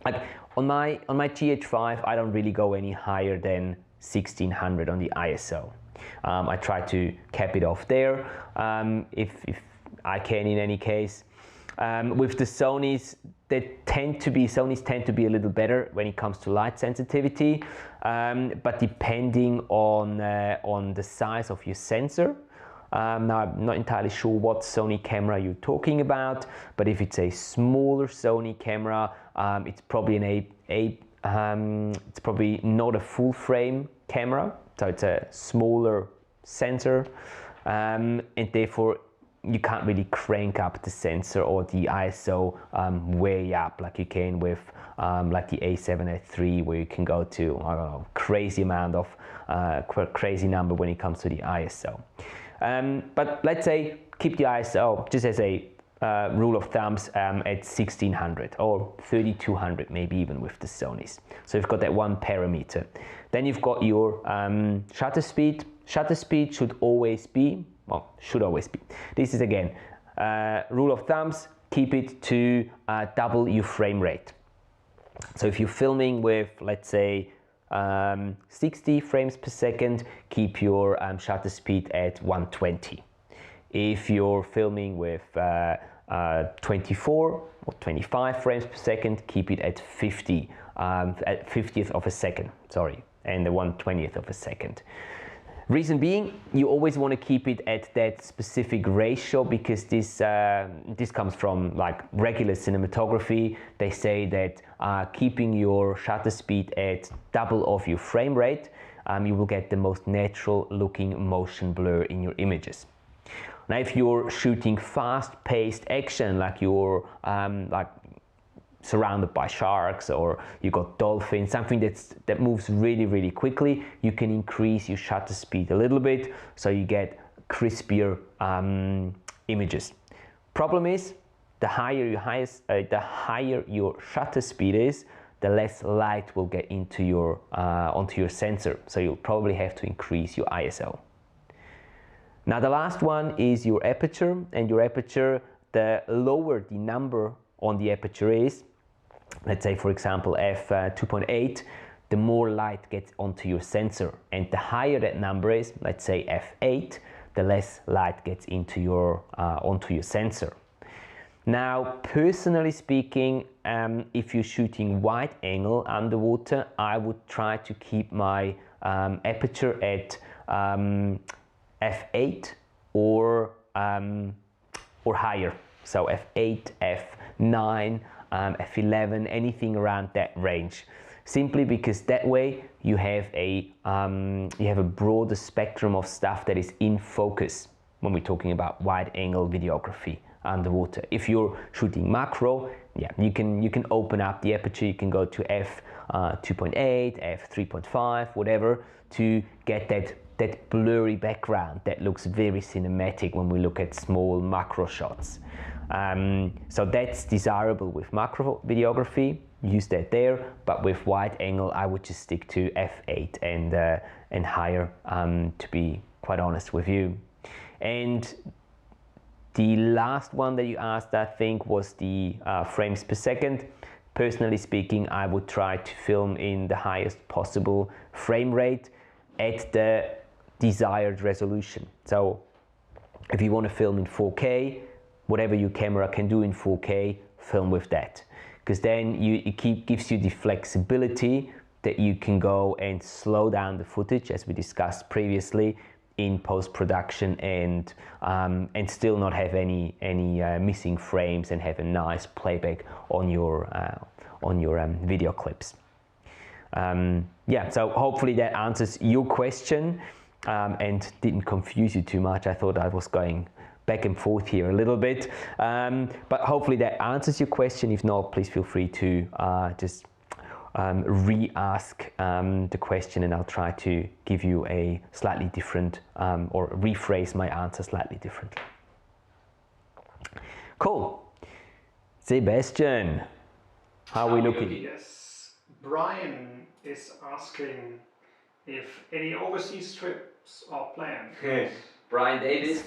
like on my GH5, I don't really go any higher than 1600 on the ISO. I try to cap it off there if I can, in any case. With the Sonys, Sonys tend to be a little better when it comes to light sensitivity, but depending on the size of your sensor. Now I'm not entirely sure what Sony camera you're talking about, but if it's a smaller Sony camera, it's probably it's probably not a full frame camera, so it's a smaller sensor, and therefore you can't really crank up the sensor or the ISO way up like you can with like the A7, A3, where you can go to, I don't know, crazy amount of crazy number when it comes to the ISO. But let's say keep the ISO just as a rule of thumbs at 1600 or 3200, maybe even with the Sonys. So you've got that one parameter. Then you've got your shutter speed. Shutter speed should always be, well, should always be. This is again, rule of thumbs, keep it to double your frame rate. So if you're filming with, let's say, 60 frames per second, keep your shutter speed at 120. If you're filming with 24 or 25 frames per second, keep it at 50, at 50th of a second, sorry, and the 1/20th of a second. Reason being, you always want to keep it at that specific ratio, because this comes from like regular cinematography. They say that keeping your shutter speed at double of your frame rate, you will get the most natural looking motion blur in your images. Now, if you're shooting fast-paced action, like you're like surrounded by sharks, or you got dolphins, something that moves really, really quickly, you can increase your shutter speed a little bit, so you get crispier images. Problem is, the higher your shutter speed is, the less light will get into your onto your sensor. So you'll probably have to increase your ISO. Now the last one is your aperture, and your aperture, the lower the number on the aperture is, let's say for example f2.8, the more light gets onto your sensor, and the higher that number is, let's say f8, the less light gets into your onto your sensor. Now, personally speaking, if you're shooting wide angle underwater, I would try to keep my aperture at f8 or higher. So f8, f9, f11, anything around that range. Simply because that way you have a broader spectrum of stuff that is in focus when we're talking about wide angle videography underwater. If you're shooting macro, yeah, you can open up the aperture. You can go to f2.8, f3.5, whatever, to get that blurry background that looks very cinematic when we look at small macro shots. So that's desirable with macro videography. Use that there, but with wide angle, I would just stick to f8 and higher, to be quite honest with you. And the last one that you asked, I think, was the frames per second. Personally speaking, I would try to film in the highest possible frame rate at the desired resolution. So if you want to film in 4K, whatever your camera can do in 4K, film with that. Because then it gives you the flexibility that you can go and slow down the footage, as we discussed previously, in post-production, and still not have any missing frames, and have a nice playback on your video clips. Yeah, so hopefully that answers your question and didn't confuse you too much. I thought I was going back and forth here a little bit, but hopefully that answers your question. If not, please feel free to just re-ask the question, and I'll try to give you a slightly different or rephrase my answer slightly differently. Cool. Sebastian, how are we looking? Yes. Brian is asking if any overseas trips are planned. Brian Davis.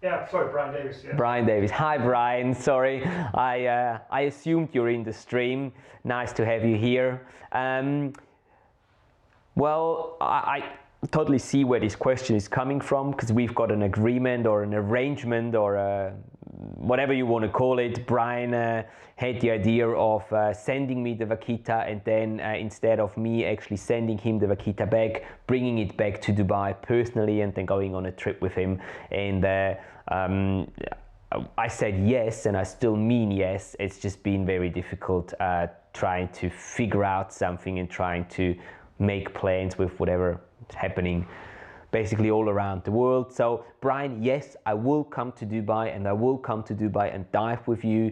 Yeah, sorry, Brian Davis. Yeah. Brian Davis. Hi, Brian. Sorry, I assumed you're in the stream. Nice to have you here. Well, I totally see where this question is coming from, because we've got an agreement or an arrangement, or whatever you want to call it. Brian had the idea of sending me the Vaquita, and then instead of me actually sending him the Vaquita back, bringing it back to Dubai personally, and then going on a trip with him. And I said yes, and I still mean yes. It's just been very difficult trying to figure out something and trying to make plans with whatever is happening basically all around the world. So Brian, yes, I will come to Dubai, and I will come to Dubai and dive with you.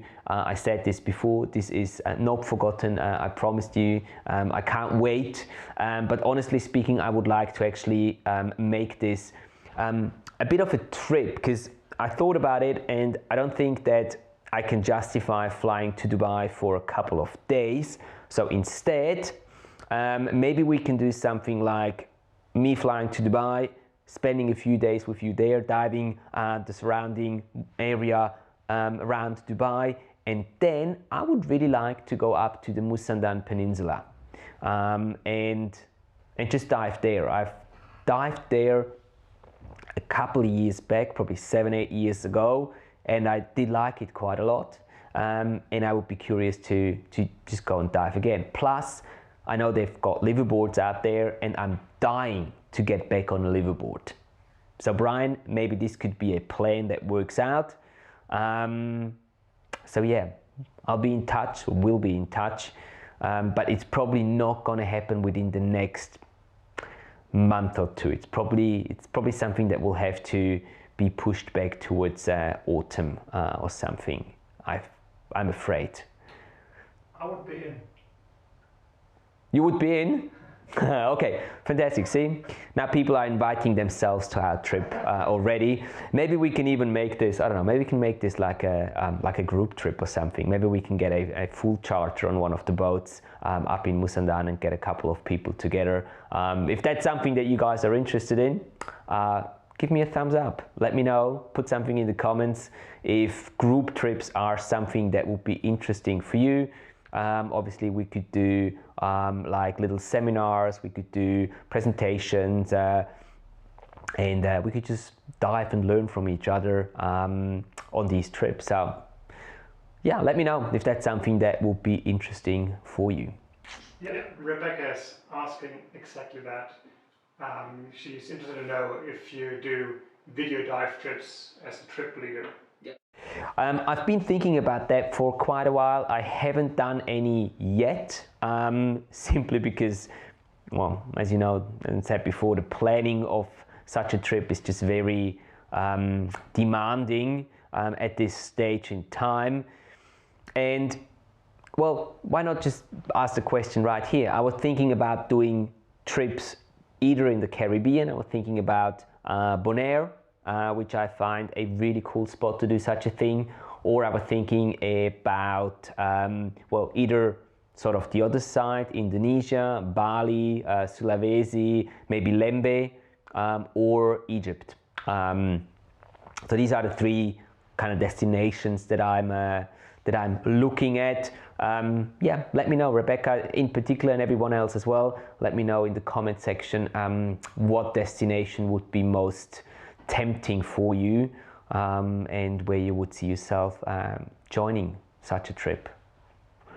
I said this before, this is not forgotten. I promised you. I can't wait. But honestly speaking, I would like to actually make this a bit of a trip, because I thought about it and I don't think that I can justify flying to Dubai for a couple of days. So instead, maybe we can do something like me flying to Dubai, spending a few days with you there, diving the surrounding area around Dubai, and then I would really like to go up to the Musandam Peninsula and just dive there. I've dived there a couple of years back, probably 7-8 years ago, and I did like it quite a lot, and I would be curious to just go and dive again. Plus, I know they've got liveaboards out there, and I'm dying to get back on a liveaboard. So Brian, maybe this could be a plan that works out. So yeah, I'll be in touch, or will be in touch, but it's probably not going to happen within the next month or two. It's probably something that will have to be pushed back towards autumn or something. I'm afraid. I would be in. You would be in? Okay, fantastic. See, now people are inviting themselves to our trip already. Maybe we can even make this, I don't know, maybe we can make this like a group trip or something. Maybe we can get a full charter on one of the boats up in Musandam and get a couple of people together. If that's something that you guys are interested in, give me a thumbs up. Let me know, put something in the comments if group trips are something that would be interesting for you. Obviously we could do like little seminars, we could do presentations, and we could just dive and learn from each other on these trips. So yeah, let me know if that's something that would be interesting for you. Yeah, Rebecca is asking exactly that. She's interested to know if you do video dive trips as a trip leader. I've been thinking about that for quite a while. I haven't done any yet, simply because, well, as you know and said before, the planning of such a trip is just very demanding at this stage in time. And well, why not just ask the question right here? I was thinking about doing trips either in the Caribbean. I was thinking about Bonaire, which I find a really cool spot to do such a thing, or I was thinking about well, either sort of the other side, Indonesia, Bali, Sulawesi, maybe Lembe, or Egypt. So these are the three kind of destinations that I'm looking at. Yeah, let me know, Rebecca in particular, and everyone else as well. Let me know in the comment section what destination would be most tempting for you, and where you would see yourself joining such a trip.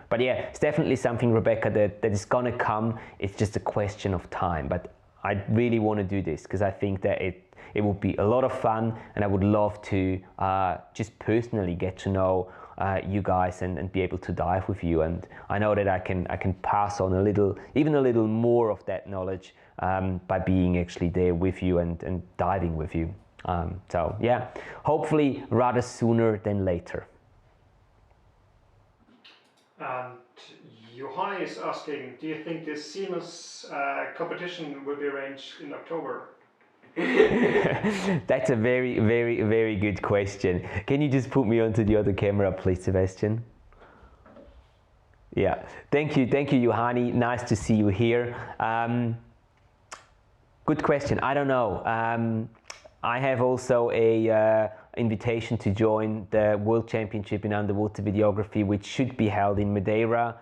But yeah, it's definitely something, Rebecca, that is gonna come. It's just a question of time. But I really want to do this because I think that it would be a lot of fun, and I would love to just personally get to know you guys and be able to dive with you. And I know that I can pass on even a little more of that knowledge by being actually there with you and diving with you. So yeah, hopefully rather sooner than later. And Johanni is asking, do you think this Siemens competition will be arranged in October? That's a very, very, very good question. Can you just put me onto the other camera, please, Sebastian? Yeah, thank you, Johanni. Nice to see you here. Good question. I don't know. I have also a invitation to join the World Championship in Underwater Videography, which should be held in Madeira,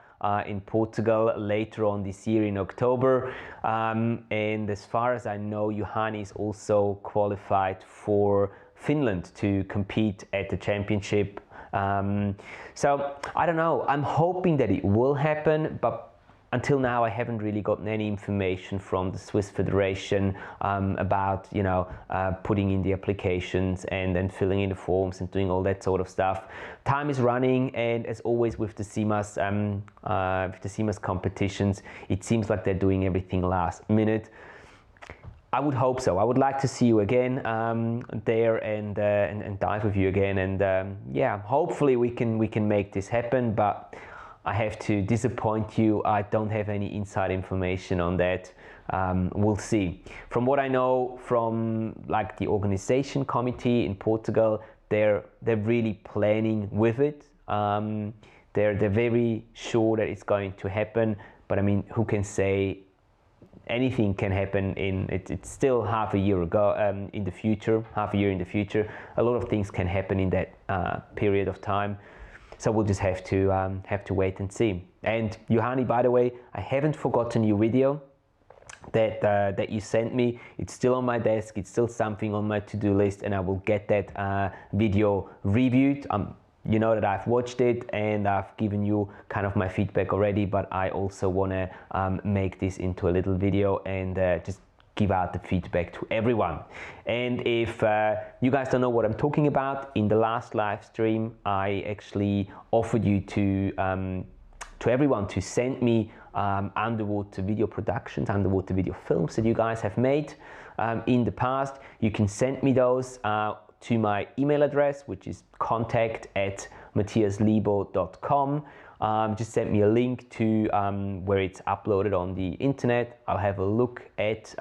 in Portugal later on this year in October. And as far as I know, Johanni is also qualified for Finland to compete at the championship. So I don't know. I'm hoping that it will happen, but until now I haven't really gotten any information from the Swiss Federation about, you know, putting in the applications and then filling in the forms and doing all that sort of stuff. Time is running, and as always with the CIMAS competitions, it seems like they're doing everything last minute. I would hope so. I would like to see you again there and dive with you again. And yeah, hopefully we can make this happen. But I have to disappoint you. I don't have any inside information on that. We'll see. From what I know from like the organization committee in Portugal, they're really planning with it. They're very sure that it's going to happen. But I mean, who can say? Anything can happen it's still half a year ago in the future, half a year in the future. A lot of things can happen in that period of time. So we'll just have to wait and see. And Johanni, by the way, I haven't forgotten your video that you sent me. It's still on my desk. It's still something on my to-do list, and I will get that video reviewed. You know that I've watched it and I've given you kind of my feedback already, but I also want to make this into a little video and just give out the feedback to everyone. And if you guys don't know what I'm talking about, in the last live stream I actually offered you to everyone to send me underwater video productions, underwater video films that you guys have made in the past. You can send me those to my email address, which is contact@matthiaslebo.com. Just send me a link to where it's uploaded on the internet. I'll have a look at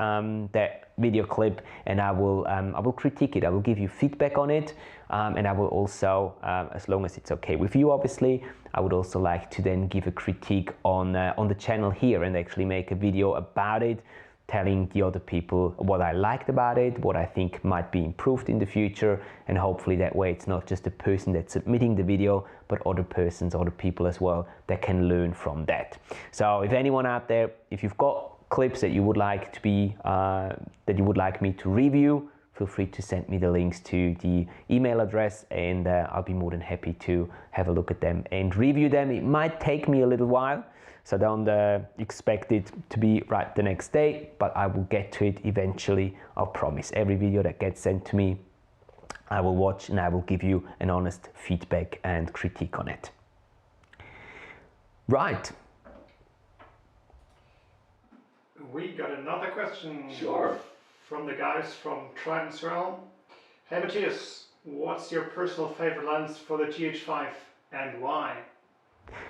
that video clip, and I will critique it. I will give you feedback on it, and I will also, as long as it's okay with you, obviously, I would also like to then give a critique on the channel here and actually make a video about it, telling the other people what I liked about it, what I think might be improved in the future, and hopefully that way it's not just the person that's submitting the video, but other persons, other people as well that can learn from that. So if anyone out there, if you've got clips that you would like to be, that you would like me to review, feel free to send me the links to the email address, and I'll be more than happy to have a look at them and review them. It might take me a little while, so don't expect it to be right the next day, but I will get to it eventually, I promise. Every video that gets sent to me, I will watch and I will give you an honest feedback and critique on it. Right. We got another question. Sure. From the guys from Transrealm. Hey Matthias, what's your personal favorite lens for the GH5 and why?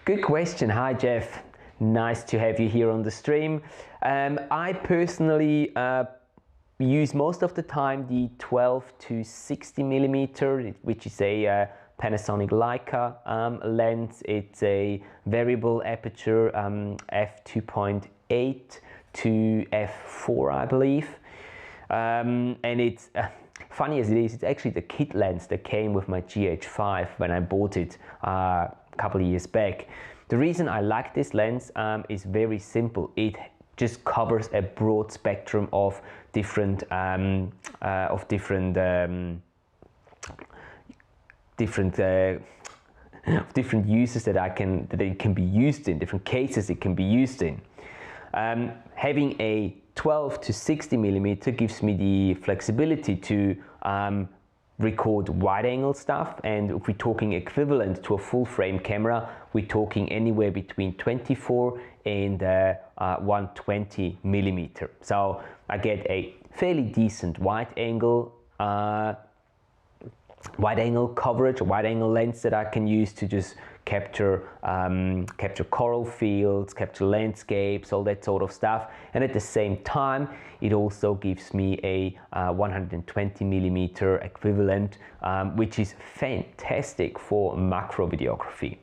Good question. Hi Jeff. Nice to have you here on the stream. I personally use most of the time the 12 to 60 millimeter, which is a Panasonic Leica lens. It's a variable aperture f2.8 to f4, I believe. And it's funny as it is, it's actually the kit lens that came with my GH5 when I bought it a couple of years back. The reason I like this lens is very simple. It just covers a broad spectrum of different uses that it can be used in, different cases it can be used in. Having a 12 to 60 millimeter gives me the flexibility to record wide angle stuff, and if we're talking equivalent to a full frame camera, we're talking anywhere between 24 and 120 millimeter. So I get a fairly decent wide angle coverage, a wide angle lens that I can use to just capture coral fields, capture landscapes, all that sort of stuff. And at the same time, it also gives me a 120 millimeter equivalent, which is fantastic for macro videography.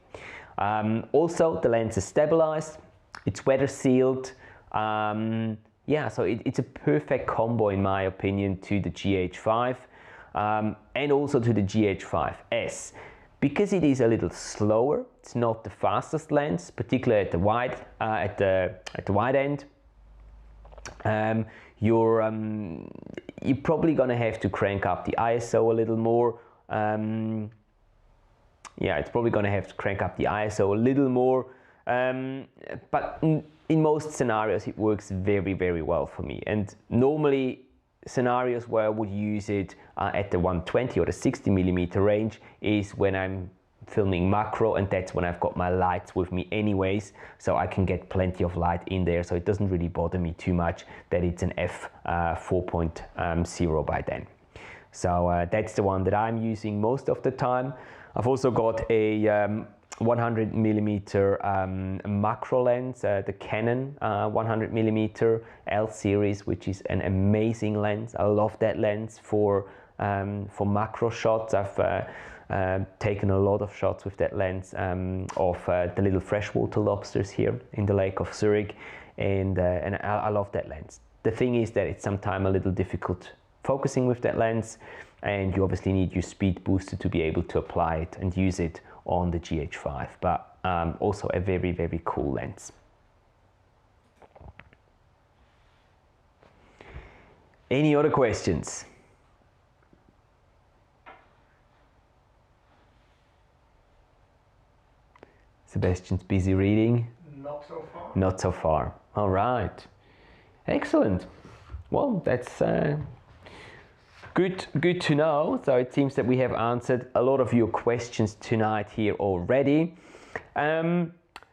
Also, the lens is stabilized, it's weather sealed. Yeah, so it's a perfect combo in my opinion to the GH5 and also to the GH5S. Because it is a little slower, it's not the fastest lens, particularly at the wide end. You're probably gonna have to crank up the ISO a little more. Yeah, it's probably gonna have to crank up the ISO a little more. But in most scenarios, it works very, very well for me. And normally, scenarios where I would use it at the 120 or the 60 millimeter range is when I'm filming macro, and that's when I've got my lights with me anyways, so I can get plenty of light in there, so it doesn't really bother me too much that it's an f4.0 by then. So that's the one that I'm using most of the time. I've also got a 100mm macro lens, the Canon 100mm L series, which is an amazing lens. I love that lens for macro shots. I've taken a lot of shots with that lens of the little freshwater lobsters here in the Lake of Zurich, and I love that lens. The thing is that it's sometimes a little difficult focusing with that lens, and you obviously need your speed booster to be able to apply it and use it on the GH5, but also a very, very cool lens. Any other questions? Sebastian's busy reading. Not so far. Not so far. All right. Excellent. Well, that's good to know. So it seems that we have answered a lot of your questions tonight here already. Now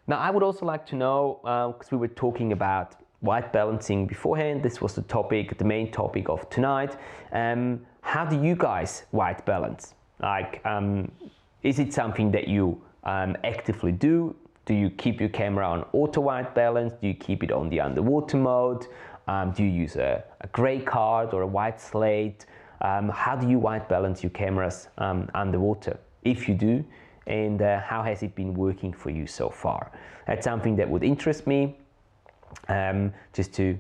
I would also like to know, because we were talking about white balancing beforehand, this was the main topic of tonight. How do you guys white balance? Like, is it something that you actively do? Do you keep your camera on auto white balance? Do you keep it on the underwater mode? Do you use a gray card or a white slate? How do you white balance your cameras underwater, if you do, and how has it been working for you so far? That's something that would interest me, just to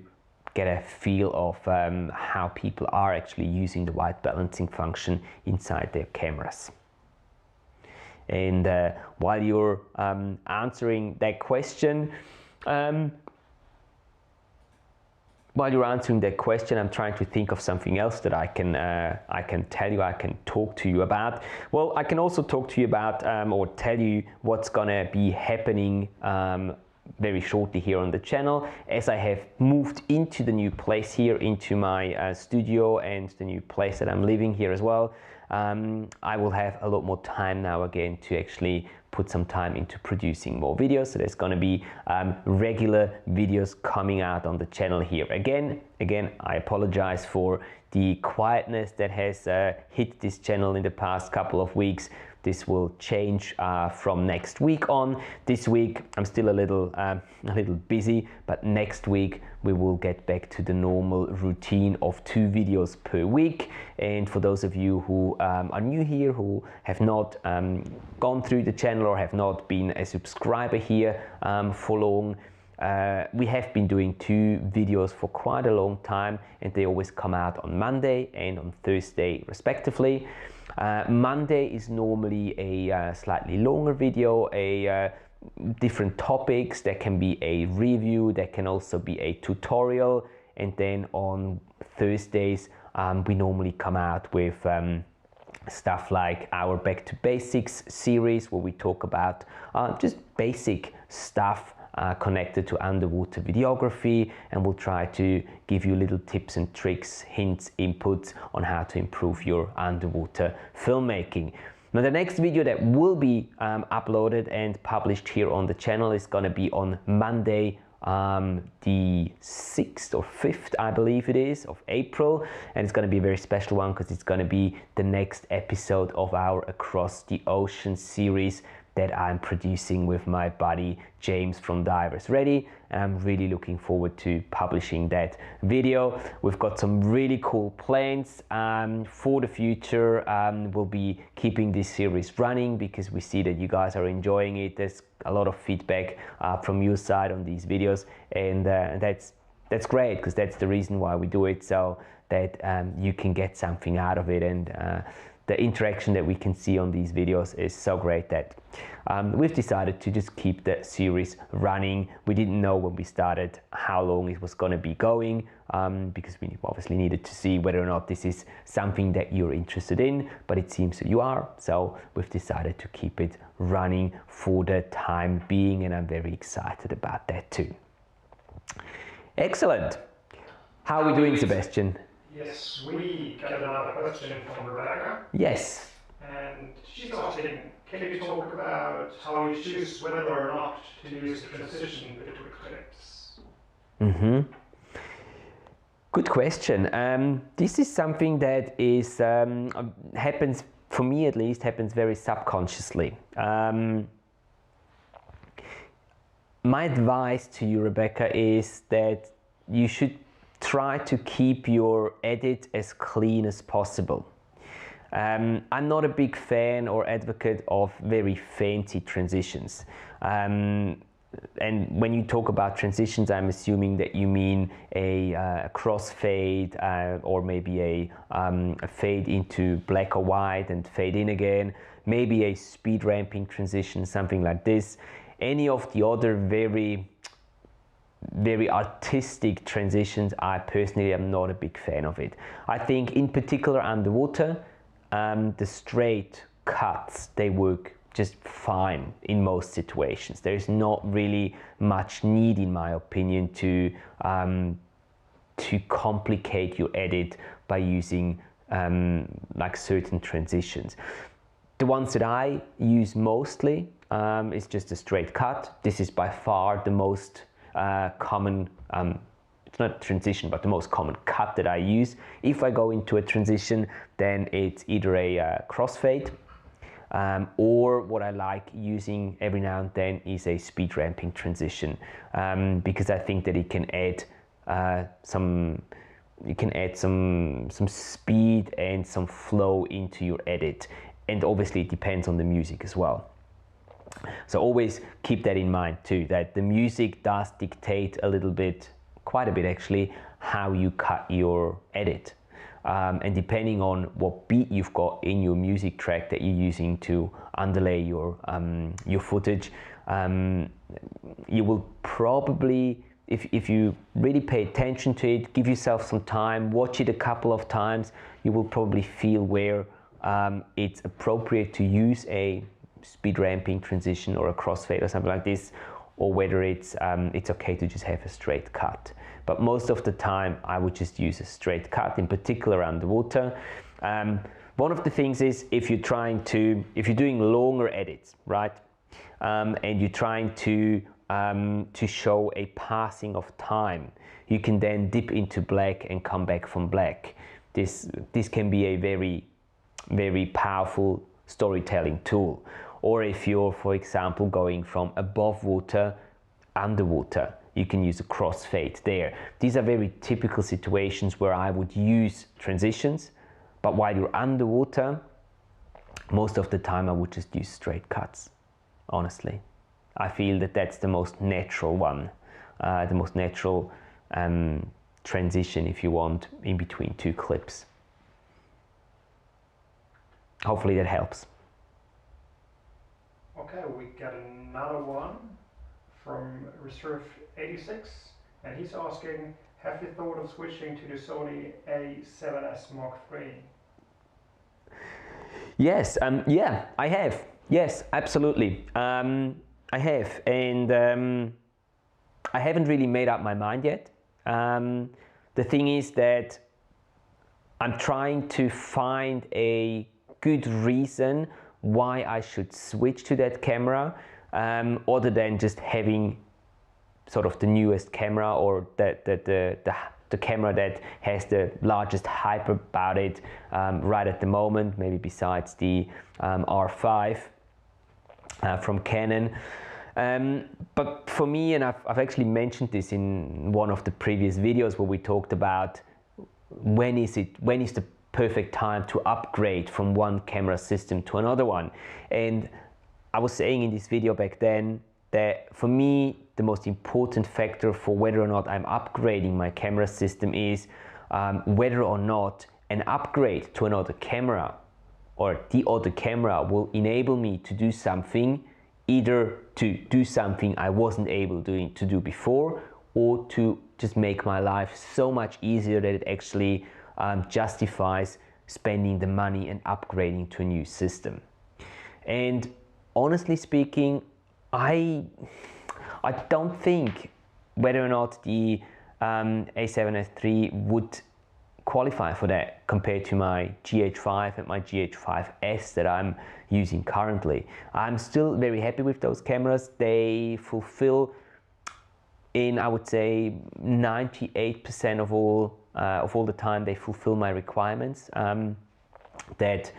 get a feel of how people are actually using the white balancing function inside their cameras. And while you're answering that question, I'm trying to think of something else that I can tell you, I can talk to you about. Well, I can also talk to you about or tell you what's gonna be happening very shortly here on the channel, as I have moved into the new place here, into my studio and the new place that I'm living here as well. I will have a lot more time now again to actually put some time into producing more videos. So there's going to be regular videos coming out on the channel here. Again, I apologize for the quietness that has hit this channel in the past couple of weeks. This will change from next week on. This week I'm still a little busy, but next week we will get back to the normal routine of 2 videos per week. And for those of you who are new here, who have not gone through the channel or have not been a subscriber here for long, we have been doing 2 videos for quite a long time, and they always come out on Monday and on Thursday respectively. Monday is normally a slightly longer video, different topics. That can be a review, that can also be a tutorial, and then on Thursdays we normally come out with stuff like our Back to Basics series, where we talk about just basic stuff connected to underwater videography, and we'll try to give you little tips and tricks, hints, inputs on how to improve your underwater filmmaking. Now the next video that will be uploaded and published here on the channel is going to be on Monday, the 6th or 5th, I believe it is, of April, and it's going to be a very special one because it's going to be the next episode of our Across the Ocean series that I'm producing with my buddy James from Divers Ready. I'm really looking forward to publishing that video. We've got some really cool plans for the future. We'll be keeping this series running because we see that you guys are enjoying it. There's a lot of feedback from your side on these videos, and that's great, because that's the reason why we do it, so that you can get something out of it, and the interaction that we can see on these videos is so great that we've decided to just keep the series running. We didn't know when we started how long it was going to be going, because we obviously needed to see whether or not this is something that you're interested in, but it seems that you are, so we've decided to keep it running for the time being, and I'm very excited about that too. Excellent. How are we doing, Sebastian? Yes, we got another question from Rebecca. Yes. And And she's asking, can you talk about how you choose whether or not to use the transition between clips? Mm-hmm. Good question. This is something that is happens, for me at least, happens very subconsciously. My advice to you, Rebecca, is that you should try to keep your edit as clean as possible. I'm not a big fan or advocate of very fancy transitions. And when you talk about transitions, I'm assuming that you mean a crossfade or maybe a fade into black or white and fade in again, maybe a speed ramping transition, something like this. Any of the other very artistic transitions, I personally am not a big fan of it. I think in particular underwater, the straight cuts, they work just fine in most situations. There's not really much need, in my opinion, to complicate your edit by using like certain transitions. The ones that I use mostly is just a straight cut. This is by far the most common, it's not a transition, but the most common cut that I use. If I go into a transition, then it's either a crossfade, or what I like using every now and then is a speed ramping transition, because I think that it can add some speed and some flow into your edit, and obviously it depends on the music as well. So always keep that in mind too, that the music does dictate a little bit, quite a bit actually, how you cut your edit. And depending on what beat you've got in your music track that you're using to underlay your footage, you will probably, if you really pay attention to it, give yourself some time, watch it a couple of times, you will probably feel where it's appropriate to use a speed ramping transition or a crossfade or something like this, or whether it's okay to just have a straight cut. But most of the time I would just use a straight cut, in particular underwater. One of the things is if you're doing longer edits, right, and you're trying to show a passing of time, you can then dip into black and come back from black. This can be a very, very powerful storytelling tool. Or if you're, for example, going from above water underwater, you can use a crossfade there. These are very typical situations where I would use transitions, but while you're underwater, most of the time I would just use straight cuts, honestly. I feel that that's the most natural one, the most natural transition, if you want, in between two clips. Hopefully that helps. Okay, we got another one from Reserve 86, and he's asking, have you thought of switching to the Sony A7S Mark III? Yes, yeah, I have. Yes, absolutely. I have, and I haven't really made up my mind yet. The thing is that I'm trying to find a good reason why I should switch to that camera, other than just having sort of the newest camera, or the camera that has the largest hype about it right at the moment, maybe besides the R5 from Canon. But for me, and I've actually mentioned this in one of the previous videos where we talked about when is the perfect time to upgrade from one camera system to another one. And I was saying in this video back then that for me the most important factor for whether or not I'm upgrading my camera system is whether or not an upgrade to another camera or the other camera will enable me to do something, either to do something I wasn't able to do before, or to just make my life so much easier that it actually justifies spending the money and upgrading to a new system. And honestly speaking, I don't think whether or not the A7S III would qualify for that compared to my GH5 and my GH5S that I'm using currently. I'm still very happy with those cameras. They fulfill, in I would say 98% of all the time, they fulfill my requirements that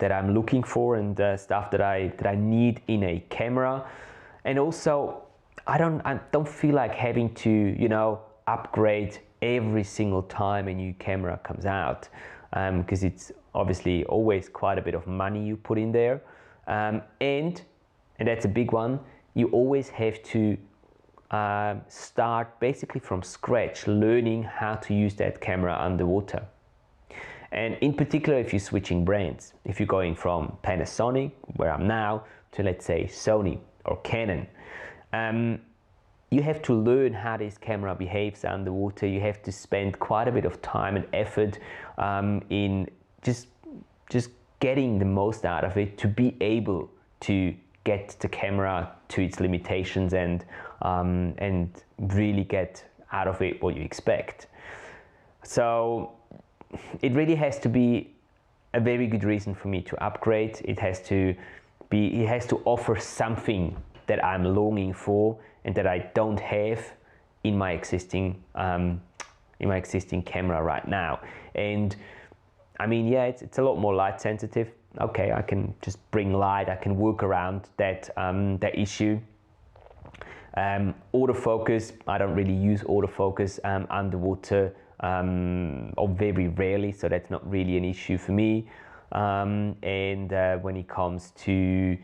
I'm looking for, and stuff that I need in a camera. And also I don't feel like having to, you know, upgrade every single time a new camera comes out, because it's obviously always quite a bit of money you put in there, and that's a big one. You always have to start basically from scratch, learning how to use that camera underwater. And in particular, if you're switching brands, if you're going from Panasonic, where I'm now, to let's say Sony or Canon, you have to learn how this camera behaves underwater. You have to spend quite a bit of time and effort in just getting the most out of it to be able to get the camera to its limitations and really get out of it what you expect. So it really has to be a very good reason for me to upgrade. It has to offer something that I'm longing for and that I don't have in my existing camera right now. And I mean, yeah, it's a lot more light sensitive. Okay, I can just bring light, I can work around that issue. Autofocus, I don't really use autofocus underwater, or very rarely, so that's not really an issue for me. And when it comes to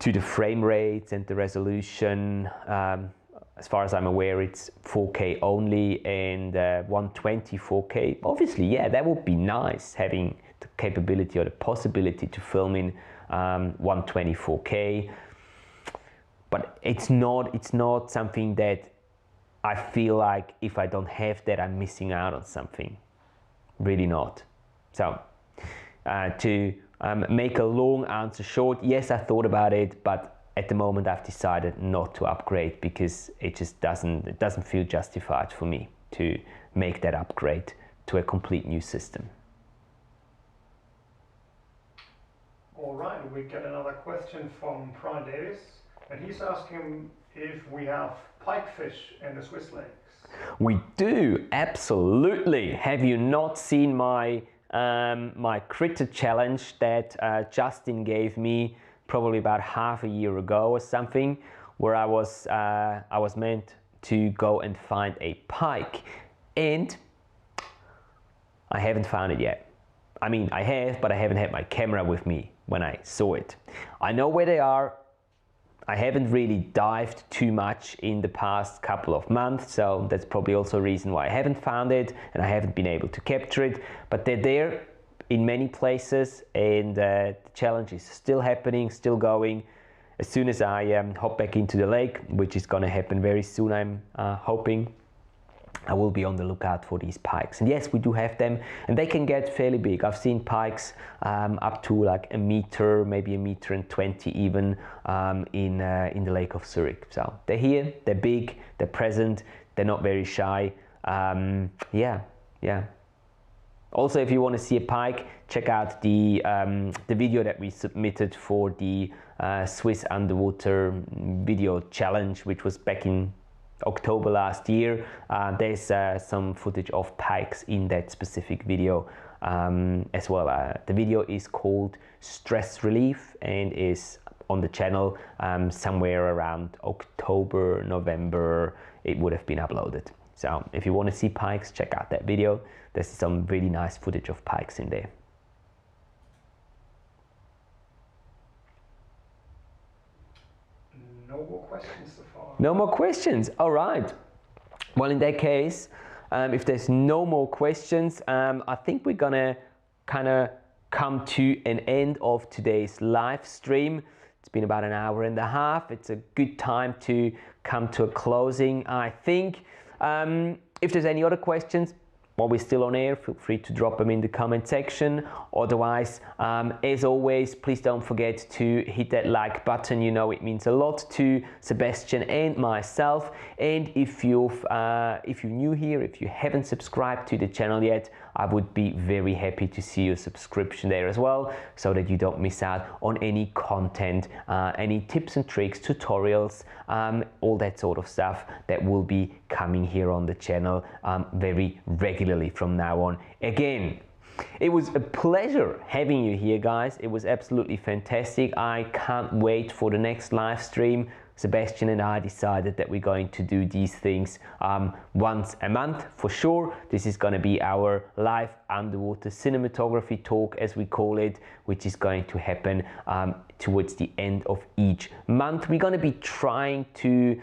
the frame rates and the resolution, as far as I'm aware, it's 4K only, and 120 4K. Obviously, yeah, that would be nice, having the capability or the possibility to film in 120 4K. But it's not something that I feel like if I don't have that, I'm missing out on something. Really not. So to make a long answer short, yes, I thought about it, but at the moment I've decided not to upgrade because it just doesn't feel justified for me to make that upgrade to a complete new system. All right, we get another question from Brian Davis, and he's asking if we have pikefish in the Swiss lakes. We do, absolutely. Have you not seen my my critter challenge that Justin gave me probably about half a year ago or something, where I was meant to go and find a pike, and I haven't found it yet. I mean, I have, but I haven't had my camera with me when I saw it. I know where they are. I haven't really dived too much in the past couple of months, so that's probably also a reason why I haven't found it and I haven't been able to capture it, but they're there in many places, and the challenge is still happening, still going. As soon as I hop back into the lake, which is going to happen very soon, I'm hoping, I will be on the lookout for these pikes. And yes, we do have them, and they can get fairly big. I've seen pikes up to like a meter, maybe 1.20 meters even, in the Lake of Zurich. So they're here, they're big, they're present, they're not very shy. Yeah. Also, if you want to see a pike, check out the video that we submitted for the Swiss Underwater Video Challenge, which was back in October last year. There's some footage of pikes in that specific video as well. The video is called Stress Relief and is on the channel somewhere around October, November. It would have been uploaded. So if you want to see pikes, check out that video. There's some really nice footage of pikes in there. No more questions so far. No more questions. All right. Well, in that case, if there's no more questions, I think we're gonna kind of come to an end of today's live stream. It's been about an hour and a half. It's a good time to come to a closing, I think. If there's any other questions, while we're still on air, feel free to drop them in the comment section. Otherwise, as always, please don't forget to hit that like button. You know it means a lot to Sebastian and myself. And if you're new here, if you haven't subscribed to the channel yet, I would be very happy to see your subscription there as well, so that you don't miss out on any content, any tips and tricks, tutorials, all that sort of stuff that will be coming here on the channel very regularly from now on. Again, it was a pleasure having you here, guys. It was absolutely fantastic. I can't wait for the next live stream. Sebastian and I decided that we're going to do these things once a month for sure. This is going to be our live underwater cinematography talk, as we call it, which is going to happen towards the end of each month. We're going to be trying to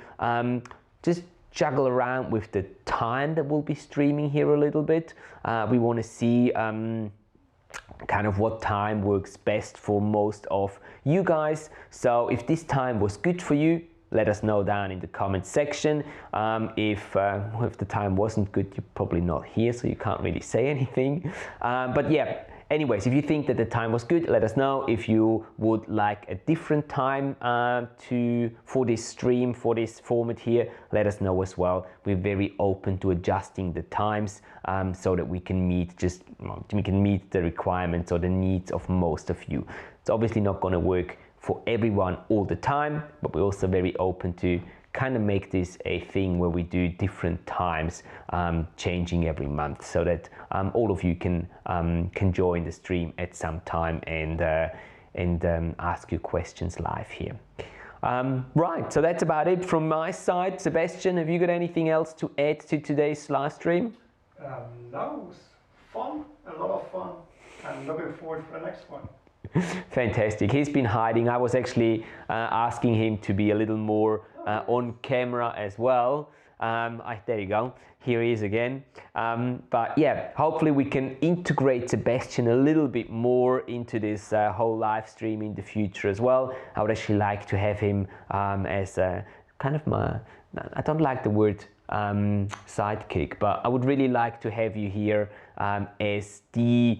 just juggle around with the time that we'll be streaming here a little bit. We want to see kind of what time works best for most of you guys. So if this time was good for you, let us know down in the comment section. If the time wasn't good, you're probably not here, so you can't really say anything. But yeah, anyways, if you think that the time was good, let us know. If you would like a different time for this stream, for this format here, let us know as well. We're very open to adjusting the times so that we can meet the requirements or the needs of most of you. It's obviously not going to work for everyone all the time, but we're also very open to kind of make this a thing where we do different times, changing every month, so that all of you can join the stream at some time and ask your questions live here. Right, so that's about it from my side. Sebastian, have you got anything else to add to today's live stream? No, it was fun, a lot of fun. I'm looking forward for the next one. Fantastic. He's been hiding. I was actually asking him to be a little more on camera as well. There you go. Here he is again. But yeah, hopefully we can integrate Sebastian a little bit more into this whole live stream in the future as well. I would actually like to have him as kind of I don't like the word sidekick, but I would really like to have you here as the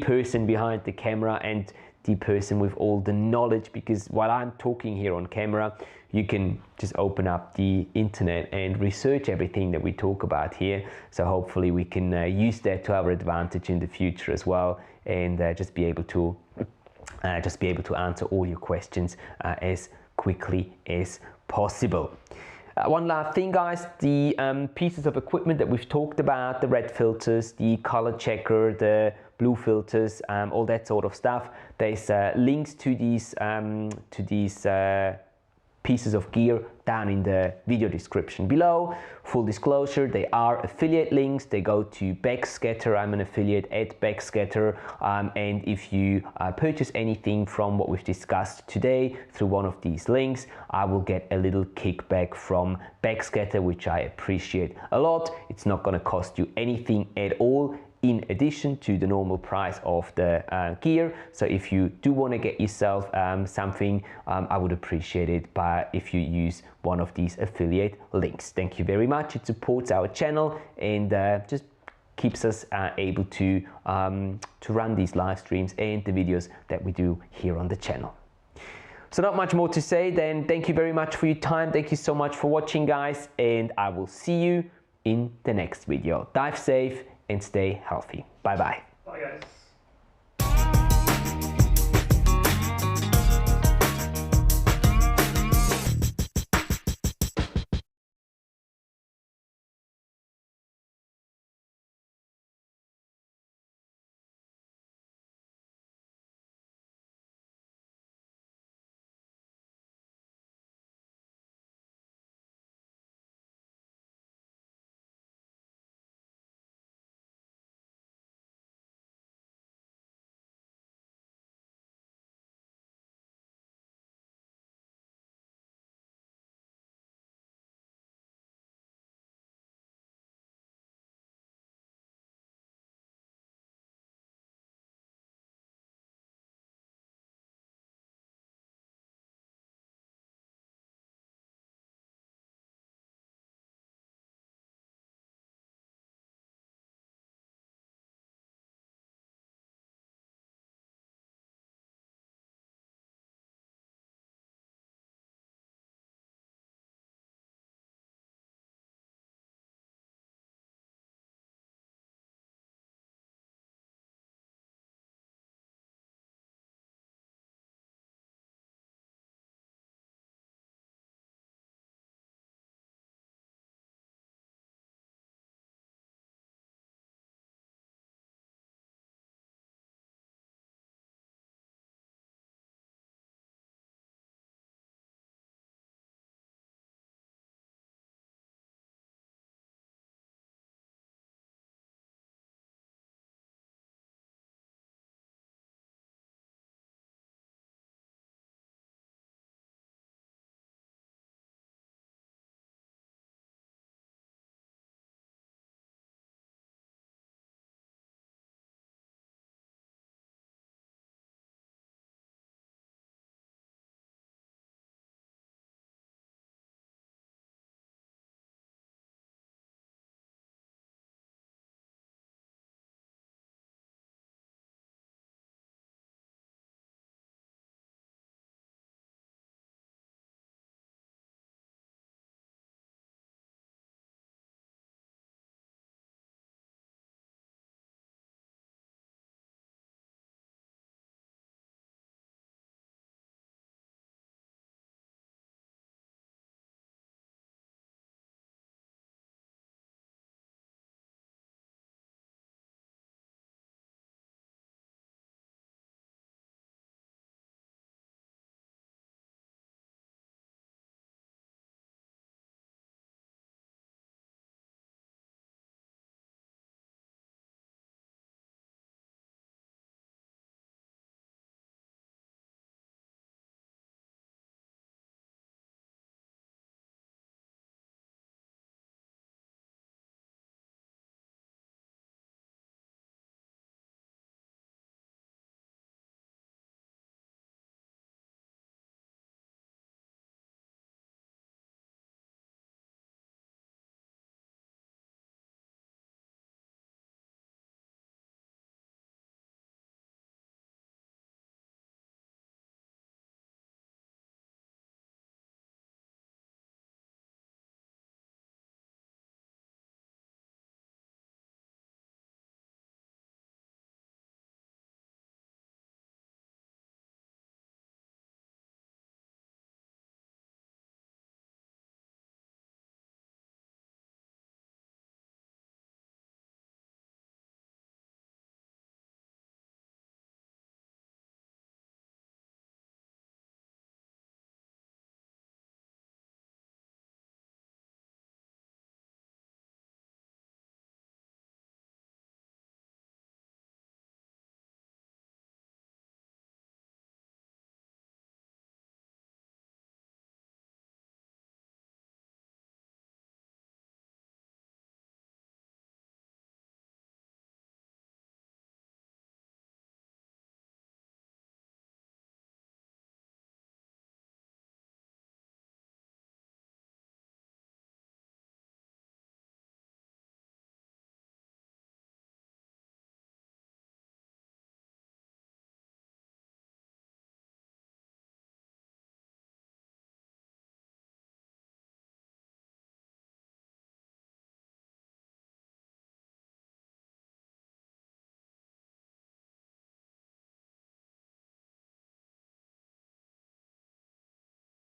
person behind the camera and the person with all the knowledge, because while I'm talking here on camera, you can just open up the internet and research everything that we talk about here. So hopefully we can use that to our advantage in the future as well, and just be able to answer all your questions as quickly as possible. One last thing, guys, the pieces of equipment that we've talked about, the red filters, the color checker, the blue filters, all that sort of stuff. There's links to these pieces of gear down in the video description below. Full disclosure, they are affiliate links. They go to Backscatter. I'm an affiliate at Backscatter, and if you purchase anything from what we've discussed today through one of these links, I will get a little kickback from Backscatter, which I appreciate a lot. It's not going to cost you anything at all, in addition to the normal price of the gear. So if you do want to get yourself something, I would appreciate it if you use one of these affiliate links. Thank you very much. It supports our channel and just keeps us able to run these live streams and the videos that we do here on the channel. So not much more to say then. Thank you very much for your time. Thank you so much for watching, guys, and I will see you in the next video. Dive safe and stay healthy. Bye bye. Bye, guys.